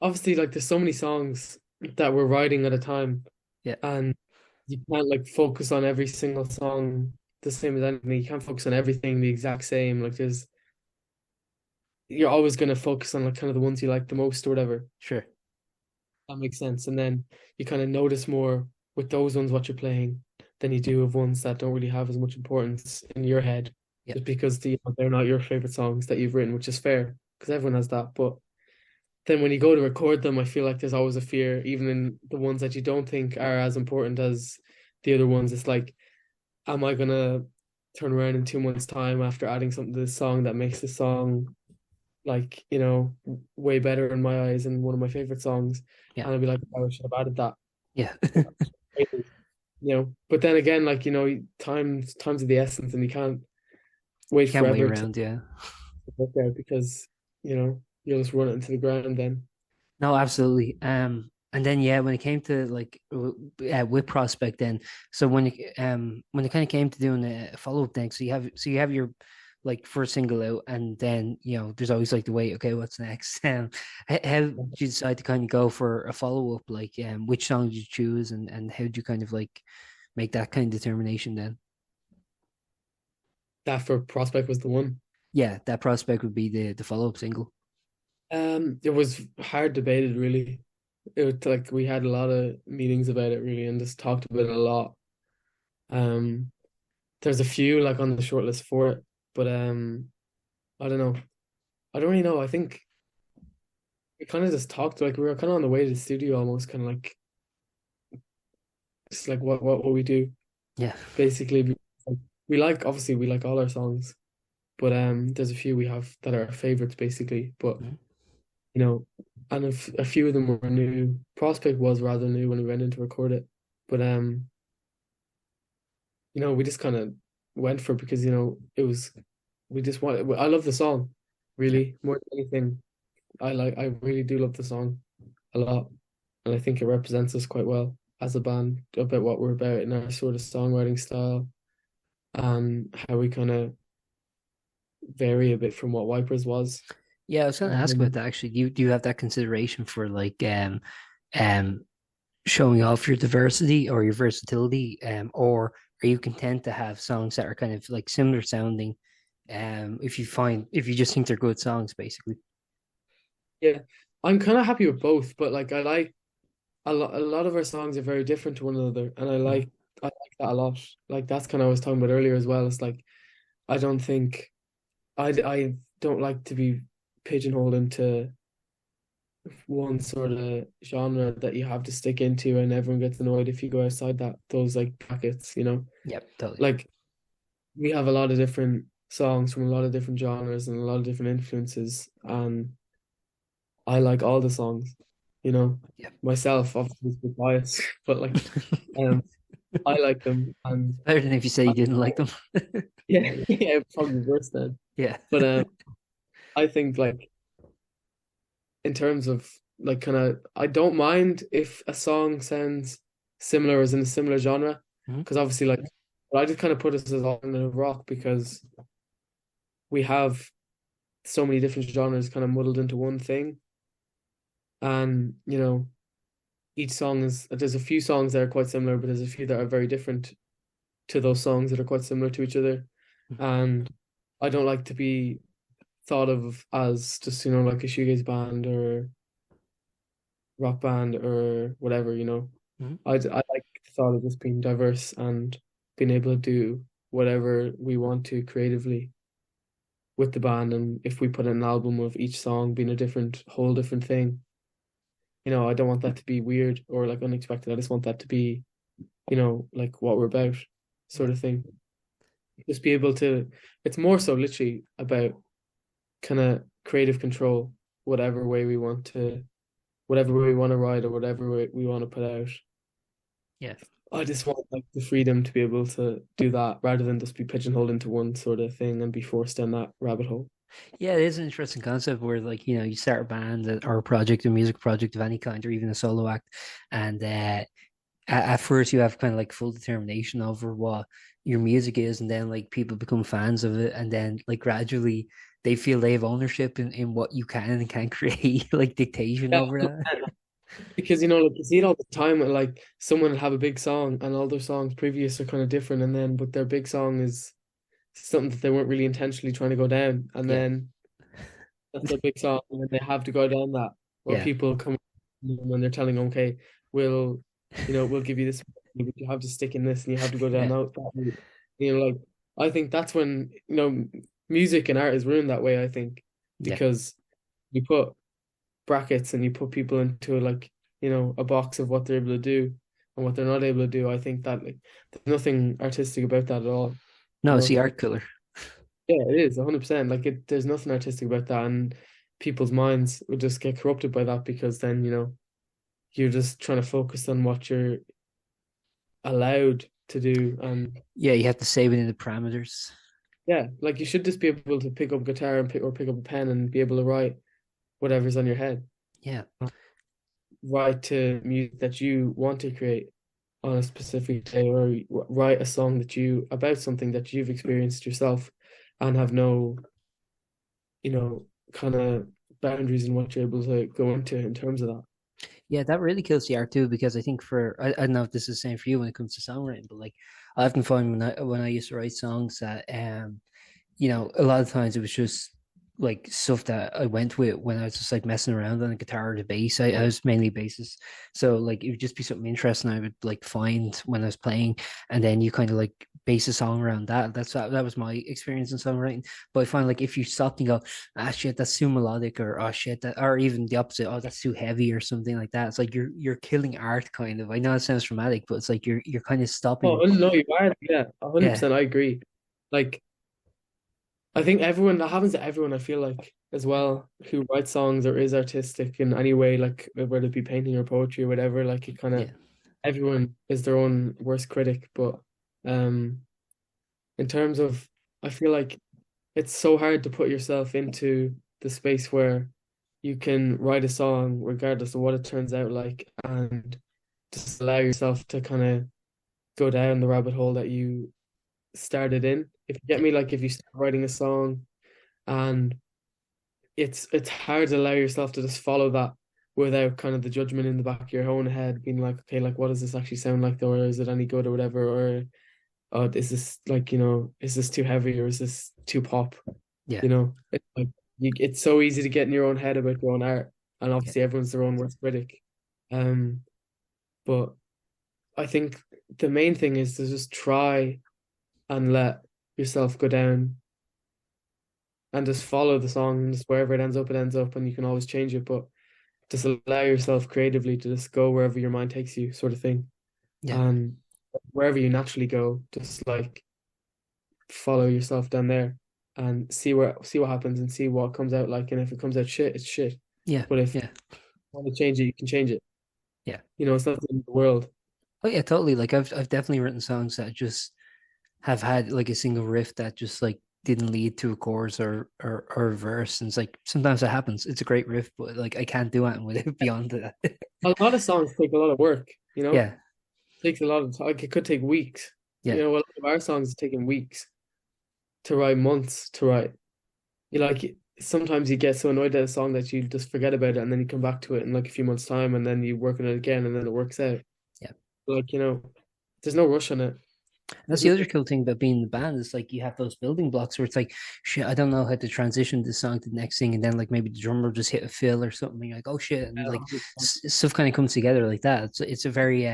Speaker 2: obviously like there's so many songs that we're writing at a time
Speaker 1: Yeah,
Speaker 2: and you can't like focus on every single song the same as anything. You can't focus on everything the exact same. Like there's you're always gonna focus on like kind of the ones you like the most or whatever.
Speaker 1: sure.
Speaker 2: That makes sense. And then you kind of notice more with those ones what you're playing than you do of ones that don't really have as much importance in your head,
Speaker 1: Yeah,
Speaker 2: just because they're not your favorite songs that you've written, which is fair because everyone has that. But then when you go to record them, I feel like there's always a fear, even in the ones that you don't think are as important as the other ones. It's like, am I gonna turn around in 2 months' time after adding something to this song that makes the song like, way better in my eyes and one of my favorite songs?
Speaker 1: yeah,
Speaker 2: And I'll be like, oh, I should have added that.
Speaker 1: yeah.
Speaker 2: But then again, like, time's of the essence and you can't wait
Speaker 1: Can't wait
Speaker 2: forever to
Speaker 1: around, yeah.
Speaker 2: work out because, you'll just run it into the ground then.
Speaker 1: No, absolutely. And then yeah, when it came to like with Prospect, then so when it kind of came to doing a follow up thing, so you have your like first single out, and then there's always like the wait. Okay, what's next? How did you decide to kind of go for a follow up? Like, which song did you choose, and how did you kind of like make that kind of determination then?
Speaker 2: That for Prospect was the one.
Speaker 1: Yeah, that Prospect would be the follow up single.
Speaker 2: It was hard debated really. It was like we had a lot of meetings about it really and just talked about it a lot. Um, there's a few like on the short list for it, but I don't know. I don't really know. I think we kind of just talked like we were kind of on the way to the studio almost, kind of like just like what we do
Speaker 1: Yeah.
Speaker 2: basically. Like, obviously we like all our songs, but there's a few we have that are our favorites basically. But
Speaker 1: Mhm.
Speaker 2: you know, and a few of them were new. Prospect was rather new when we went in to record it, but we just kind of went for it because it was we just wanted. I love the song,
Speaker 1: Yeah.
Speaker 2: really more than anything. I really do love the song a lot, and I think it represents us quite well as a band about what we're about in our sort of songwriting style and how we kind of vary a bit from what Wipers was.
Speaker 1: Yeah, I was gonna ask about
Speaker 2: Um,
Speaker 1: that actually. Do you have that consideration for like um showing off your diversity or your versatility, or are you content to have songs that are kind of like similar sounding, if you just think they're good songs, basically?
Speaker 2: yeah, I'm kind of happy with both, but like I like a lot of our songs are very different to one another, and
Speaker 1: Mhm.
Speaker 2: I like that a lot. Like that's kind of what I was talking about earlier as well. It's like I don't think I don't like to be pigeonholed into one sort of genre that you have to stick into, and everyone gets annoyed if you go outside those like brackets.
Speaker 1: Yep, totally.
Speaker 2: Like we have a lot of different songs from a lot of different genres and a lot of different influences, and I like all the songs. You know,
Speaker 1: Yep.
Speaker 2: myself obviously is a bit biased, but like um I like them, and
Speaker 1: Better than if you said you
Speaker 2: I,
Speaker 1: didn't like them.
Speaker 2: yeah, yeah, probably worse then.
Speaker 1: Yeah.
Speaker 2: But I think like in terms of like kind of I don't mind if a song sounds similar or is in a similar genre
Speaker 1: Mhm.
Speaker 2: because obviously like but I just kind of put us as all in a rock because we have so many different genres kind of muddled into one thing, and each song is there's a few songs that are quite similar, but there's a few that are very different to those songs that are quite similar to each other. And I don't like to be thought of as just, like a shoegaze band or rock band or whatever.
Speaker 1: Mhm.
Speaker 2: I like the thought of just being diverse and being able to do whatever we want to creatively with the band, and if we put in an album of each song being a whole different thing, I don't want that to be weird or like unexpected. I just want that to be, like what we're about,
Speaker 1: Yeah.
Speaker 2: sort of thing. Just be able to, it's more so literally about kind of creative control, whatever way we want to, whatever way we want to ride or whatever way we want to put out.
Speaker 1: Yeah.
Speaker 2: I just want like the freedom to be able to do that rather than just be pigeonholed into one sort of thing and be forced down that rabbit hole.
Speaker 1: Yeah, it is an interesting concept where, like, you start a band or a project, a music project of any kind, or even a solo act, and at first you have kind of like full determination over what your music is, and then like people become fans of it, and then like gradually they feel they have ownership in what you can and can't create, like dictation
Speaker 2: Yeah,
Speaker 1: over that.
Speaker 2: because like you see it all the time, and like someone will have a big song and all their songs previous are kind of different, and then but their big song is something that they weren't really intentionally trying to go down, and
Speaker 1: Yeah,
Speaker 2: then that's their big song, and then they have to go down that, or
Speaker 1: yeah,
Speaker 2: people come when they're telling them, okay, we'll we'll give you this, but you have to stick in this, and you have to go down
Speaker 1: yeah,
Speaker 2: that route. Like I think that's when music and art is ruined that way. I think
Speaker 1: yeah.
Speaker 2: because you put brackets and you put people into like a box of what they're able to do and what they're not able to do. I think that like there's nothing artistic about that at all.
Speaker 1: No,
Speaker 2: You
Speaker 1: it's
Speaker 2: know,
Speaker 1: the art killer.
Speaker 2: yeah, it is 100%. Like there's nothing artistic about that, and people's minds would just get corrupted by that because then you're just trying to focus on what you're allowed to do, and
Speaker 1: Yeah, you have to say within the parameters.
Speaker 2: yeah, like you should just be able to pick up a guitar and pick up a pen and be able to write whatever's on your head.
Speaker 1: Yeah,
Speaker 2: Write to music that you want to create on a specific day, or write a song about something that you've experienced yourself and have no, kind of boundaries in what you're able to go into in terms of that.
Speaker 1: yeah, that really kills the art too, because I think I don't know if this is the same for you when it comes to songwriting, but like I often find when I used to write songs that a lot of times it was just like stuff that I went with when I was just like messing around on the guitar or the bass. I was mainly bassist. So like it would just be something interesting I would like find when I was playing, and then you kind of like base a song around that. That was my experience in songwriting. But I find like if you stop and go, ah shit, that's too melodic, or oh shit, that, or even the opposite, oh that's too heavy or something like that. It's like you're killing art kind of. I know it sounds dramatic, but it's like you're kind of
Speaker 2: Oh,
Speaker 1: stopping.
Speaker 2: no, you are. Yeah,
Speaker 1: Yeah,
Speaker 2: 100%. I agree. Like, I think that happens to everyone, I feel like, as well, who writes songs or is artistic in any way, like whether it be painting or poetry or whatever, like it kind of,
Speaker 1: yeah,
Speaker 2: everyone is their own worst critic. But um, in terms of, I feel like it's so hard to put yourself into the space where you can write a song regardless of what it turns out like, and just allow yourself to kind of go down the rabbit hole that you started in. If you get
Speaker 1: yeah,
Speaker 2: me, like if you start writing a song and it's hard to allow yourself to just follow that without kind of the judgment in the back of your own head being like, okay, like what does this actually sound like though, or is it any good or whatever, or oh, is this like, is this too heavy or is this too pop?
Speaker 1: yeah,
Speaker 2: It's like it's so easy to get in your own head about your own art, and
Speaker 1: yeah,
Speaker 2: obviously everyone's their own worst critic. Um, but I think the main thing is to just try and let yourself go down and just follow the songs wherever it ends up, and you can always change it. But just allow yourself creatively to just go wherever your mind takes you, sort of thing.
Speaker 1: yeah.
Speaker 2: And wherever you naturally go, just like follow yourself down there and see what happens and see what comes out like. And if it comes out shit, it's shit.
Speaker 1: Yeah,
Speaker 2: But if you
Speaker 1: yeah,
Speaker 2: want to change it, you can change it.
Speaker 1: yeah.
Speaker 2: It's not the end of the world.
Speaker 1: Oh yeah, totally. Like I've definitely written songs that just have had like a single riff that just like didn't lead to a chorus or a verse. And it's like sometimes that happens. It's a great riff, but like I can't do anything with it beyond that.
Speaker 2: A lot of songs take a lot of work,
Speaker 1: Yeah,
Speaker 2: It takes a lot of time. Like, it could take weeks.
Speaker 1: yeah,
Speaker 2: A lot of our songs is taking weeks to write, months to write. You like sometimes you get so annoyed at a song that you just forget about it, and then you come back to it in like a few months' time, and then you work on it again, and then it works out.
Speaker 1: yeah.
Speaker 2: Like, there's no rush on it.
Speaker 1: And that's
Speaker 2: There's
Speaker 1: the
Speaker 2: no,
Speaker 1: other cool thing about being in the band is like you have those building blocks where it's like, shit, I don't know how to transition this song to the next thing, and then like maybe the drummer just hit a fill or something. You're like, oh shit, and like stuff kind of comes together like that. It's a very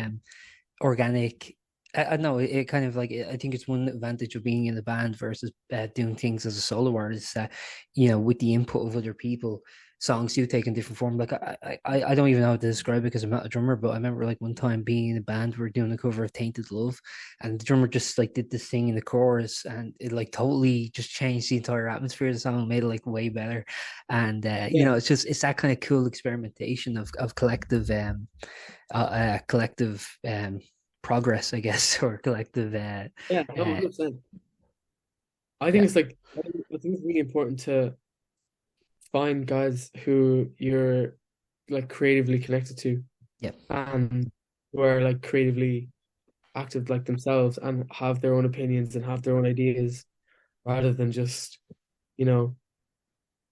Speaker 1: organic I know it kind of like I think it's one advantage of being in a band versus doing things as a solo artist that with the input of other people, songs do take in different form. Like I don't even know how to describe it because I'm not a drummer, but I remember like one time being in a band, we were doing a cover of Tainted Love, and the drummer just like did this thing in the chorus, and it like totally just changed the entire atmosphere of the song, made it like way better, and
Speaker 2: Yeah,
Speaker 1: it's that kind of cool experimentation of collective progress, I guess, or collective.
Speaker 2: yeah, no,
Speaker 1: Uh,
Speaker 2: 100%. I think
Speaker 1: yeah,
Speaker 2: it's like I think it's really important to find guys who you're like creatively connected to
Speaker 1: yeah,
Speaker 2: and who are like creatively active like themselves and have their own opinions and have their own ideas rather than just, you know,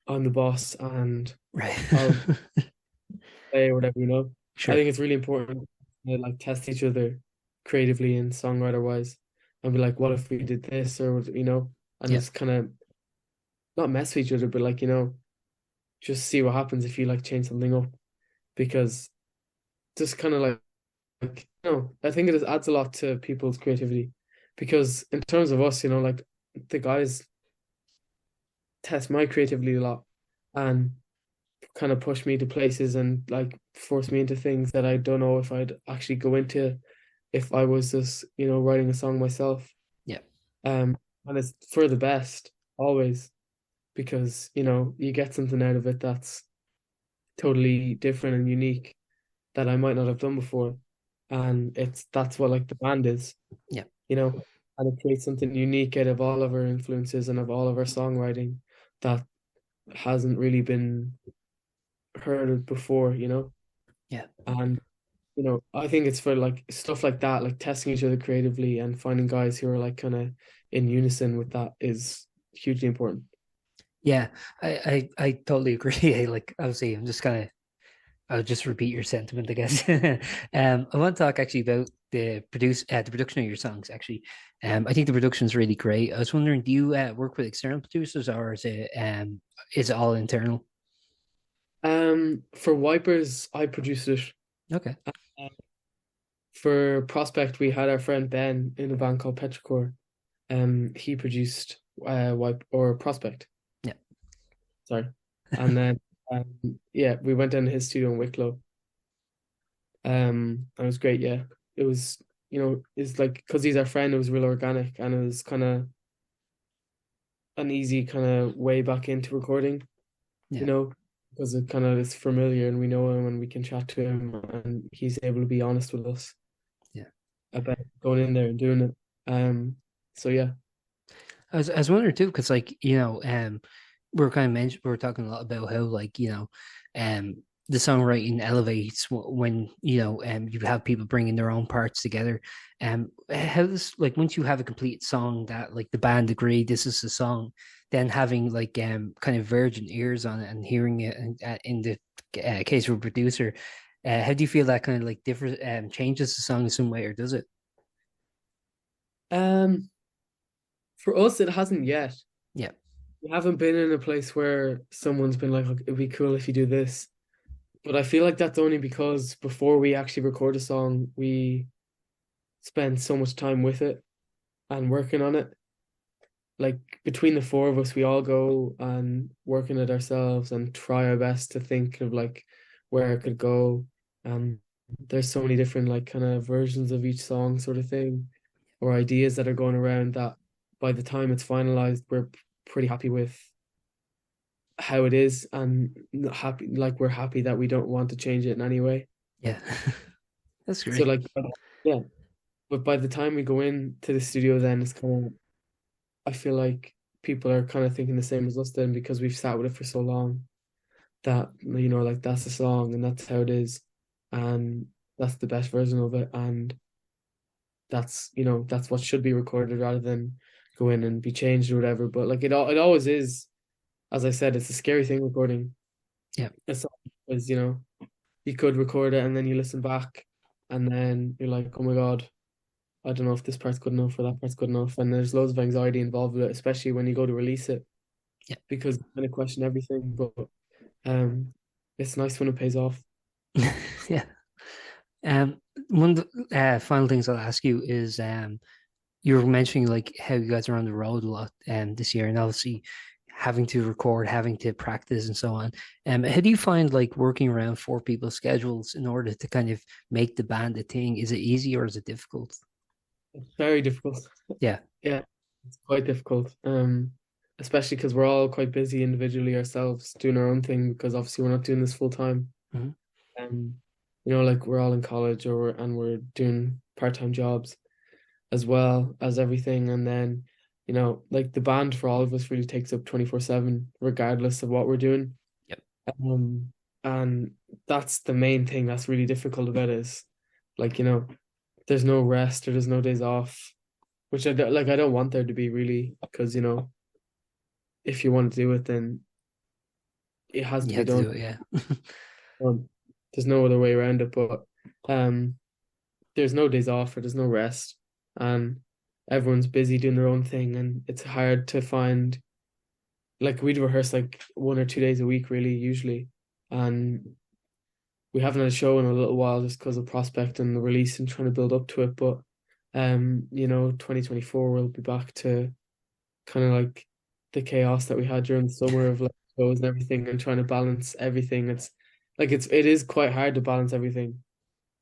Speaker 2: I'm the boss and
Speaker 1: right.
Speaker 2: I'll play or whatever, you know. I
Speaker 1: Sure.
Speaker 2: think it's really important to like test each other creatively and songwriter wise and be like, what if we did this or you know, and
Speaker 1: Yeah,
Speaker 2: just kind of not mess with each other, but like, you know, just see what happens if you like change something up because just kind of like I think it just adds a lot to people's creativity because in terms of us, you know, like the guys test my creativity a lot and kind of push me to places and like force me into things that I don't know if I'd actually go into if I was just, you know, writing a song myself.
Speaker 1: yeah,
Speaker 2: Um, and it's for the best always because, you know, you get something out of it that's totally different and unique that I might not have done before. And that's what like the band is,
Speaker 1: yeah,
Speaker 2: you know, and it creates something unique out of all of our influences and of all of our songwriting that hasn't really been heard of before, you know.
Speaker 1: yeah.
Speaker 2: And you know, I think it's for like stuff like that, like testing each other creatively and finding guys who are like kind of in unison with that is hugely important.
Speaker 1: Yeah, I totally agree. Like, obviously, I'll just repeat your sentiment, I guess. I want to talk actually about the production of your songs. Actually, I think the production's really great. I was wondering, do you work with external producers, or is it all internal?
Speaker 2: For Wipers, I produced it.
Speaker 1: Okay.
Speaker 2: Uh, For Prospect, we had our friend Ben in a band called Petrichor. He produced Wipe or Prospect,
Speaker 1: Yeah.
Speaker 2: sorry. And then yeah, we went down to his studio in Wicklow. It was great, yeah. It was, you know, it's like because he's our friend, it was real organic and it was kind of an easy kind of way back into recording, you
Speaker 1: Yeah.
Speaker 2: know, because it kind of is familiar and we know him and we can chat to him and he's able to be honest with us
Speaker 1: Yeah.
Speaker 2: about going in there and doing it. So yeah.
Speaker 1: I was wondering too, because like we were talking a lot about how like the songwriting elevates when you have people bringing their own parts together. How does like once you have a complete song that like the band agree this is the song, then having like kind of virgin ears on it and hearing it in the case of a producer, how do you feel that kind of like different changes the song in some way, or does it?
Speaker 2: Um, for us, it hasn't yet.
Speaker 1: Yeah,
Speaker 2: We haven't been in a place where someone's been like, "Look, it'd be cool if you do this." But I feel like that's only because before we actually record a song, we spend so much time with it and working on it. Like between the four of us, we all go and work on it ourselves and try our best to think of like where it could go. And there's so many different like kind of versions of each song sort of thing or ideas that are going around that by the time it's finalized, we're pretty happy with how it is and happy like we're happy that we don't want to change it in any way.
Speaker 1: yeah, that's
Speaker 2: So
Speaker 1: great.
Speaker 2: like yeah, but by the time we go into the studio then it's kind of I feel like people are kind of thinking the same as us then because we've sat with it for so long that you know like that's the song and that's how it is and that's the best version of it and that's you know that's what should be recorded rather than go in and be changed or whatever but like it always is as I said it's a scary thing recording
Speaker 1: Yeah.
Speaker 2: it's is you know you could record it and then you listen back and then you're like oh my God I don't know if this part's good enough or that part's good enough and there's loads of anxiety involved with it especially when you go to release it
Speaker 1: Yeah.
Speaker 2: because you kind of question everything but um it's nice when it pays off.
Speaker 1: Yeah. Um, One of the final things I'll ask you is you were mentioning like how you guys are on the road a lot this year, and obviously having to record, having to practice, and so on. How do you find like working around four people's schedules in order to kind of make the band a thing? Is it easy or is it difficult?
Speaker 2: It's very difficult.
Speaker 1: Yeah.
Speaker 2: Yeah, it's quite difficult. Especially because we're all quite busy individually ourselves doing our own thing because obviously we're not doing this full time.
Speaker 1: Mhm.
Speaker 2: Um, like we're all in college and we're doing part-time jobs as well as everything. And then, like the band for all of us really takes up 24/7, regardless of what we're doing.
Speaker 1: Yep.
Speaker 2: Um, and that's the main thing that's really difficult about it is like, there's no rest or there's no days off, which I don't want there to be really, because, if you want to do it, then it has to
Speaker 1: You
Speaker 2: be
Speaker 1: have to
Speaker 2: done.
Speaker 1: do it, yeah.
Speaker 2: Um, there's no other way around it, but um, there's no days off or there's no rest, and everyone's busy doing their own thing, and it's hard to find. Like we'd rehearse like 1 or 2 days a week, really, usually, and we haven't had a show in a little while just because of Prospect and the release and trying to build up to it. But 2024 we'll be back to kind of like the chaos that we had during the summer of like shows and everything and trying to balance everything. It is quite hard to balance everything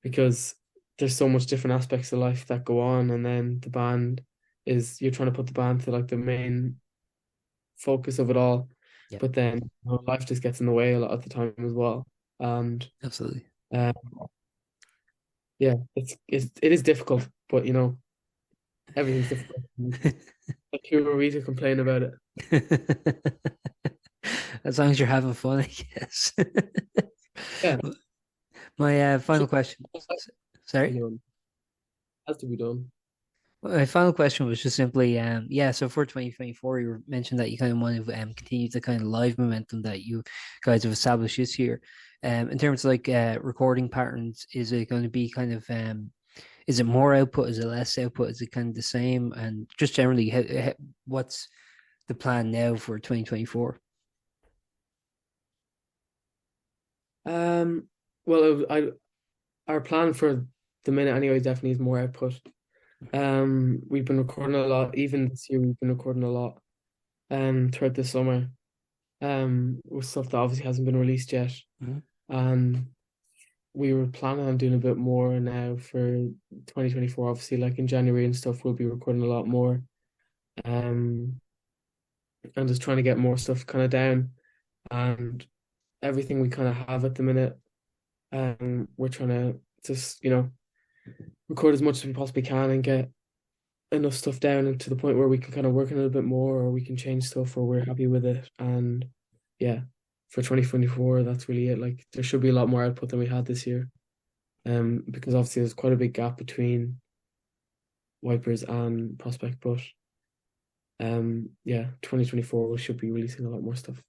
Speaker 2: because there's so much different aspects of life that go on, and then the band is you're trying to put the band to like the main focus of it all,
Speaker 1: Yeah,
Speaker 2: but then life just gets in the way a lot of the time as well. And
Speaker 1: absolutely.
Speaker 2: uh, yeah, it is difficult, but everything's difficult. Like, who are we to complain about it?
Speaker 1: As long as you're having fun, I guess.
Speaker 2: Yeah,
Speaker 1: My
Speaker 2: so
Speaker 1: final question. Sorry.
Speaker 2: anyone has to be done.
Speaker 1: My final question was just simply, yeah, so for 2024, you mentioned that you kind of want to continue the kind of live momentum that you guys have established this year. In terms of like recording patterns, is it going to be kind of, is it more output? Is it less output? Is it kind of the same? And just generally, what's the plan now for 2024?
Speaker 2: Um, well, our plan for the minute anyway definitely is more output. We've been recording a lot. Even this year, we've been recording a lot. Throughout the summer. With stuff that obviously hasn't been released yet.
Speaker 1: Mhm.
Speaker 2: And we were planning on doing a bit more now for 2024. Obviously, like in January and stuff, we'll be recording a lot more. Um, and just trying to get more stuff kind of down. And everything we kind of have at the minute, we're trying to just, record as much as we possibly can and get enough stuff down and to the point where we can kind of work on it a bit more or we can change stuff or we're happy with it. And yeah, for 2024, that's really it. Like there should be a lot more output than we had this year. Because obviously there's quite a big gap between Wipers and Prospect, but yeah, 2024 we should be releasing a lot more stuff.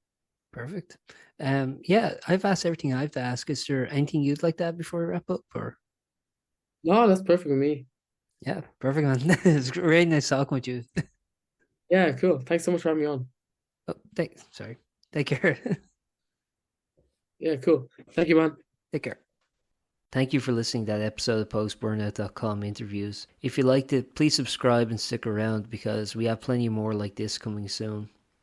Speaker 1: Perfect. Yeah, I've asked everything I have to ask. Is there anything you'd like to add before we wrap up? Or
Speaker 2: No, that's perfect with me.
Speaker 1: yeah, perfect, man. It's really nice talking with you.
Speaker 2: Yeah, cool. Thanks so much for having me on.
Speaker 1: Oh, thanks. Sorry. Take care.
Speaker 2: Yeah, cool. Thank you, man.
Speaker 1: Take care. Thank you for listening to that episode of Post-Burnout.com interviews. If you liked it, please subscribe and stick around because we have plenty more like this coming soon.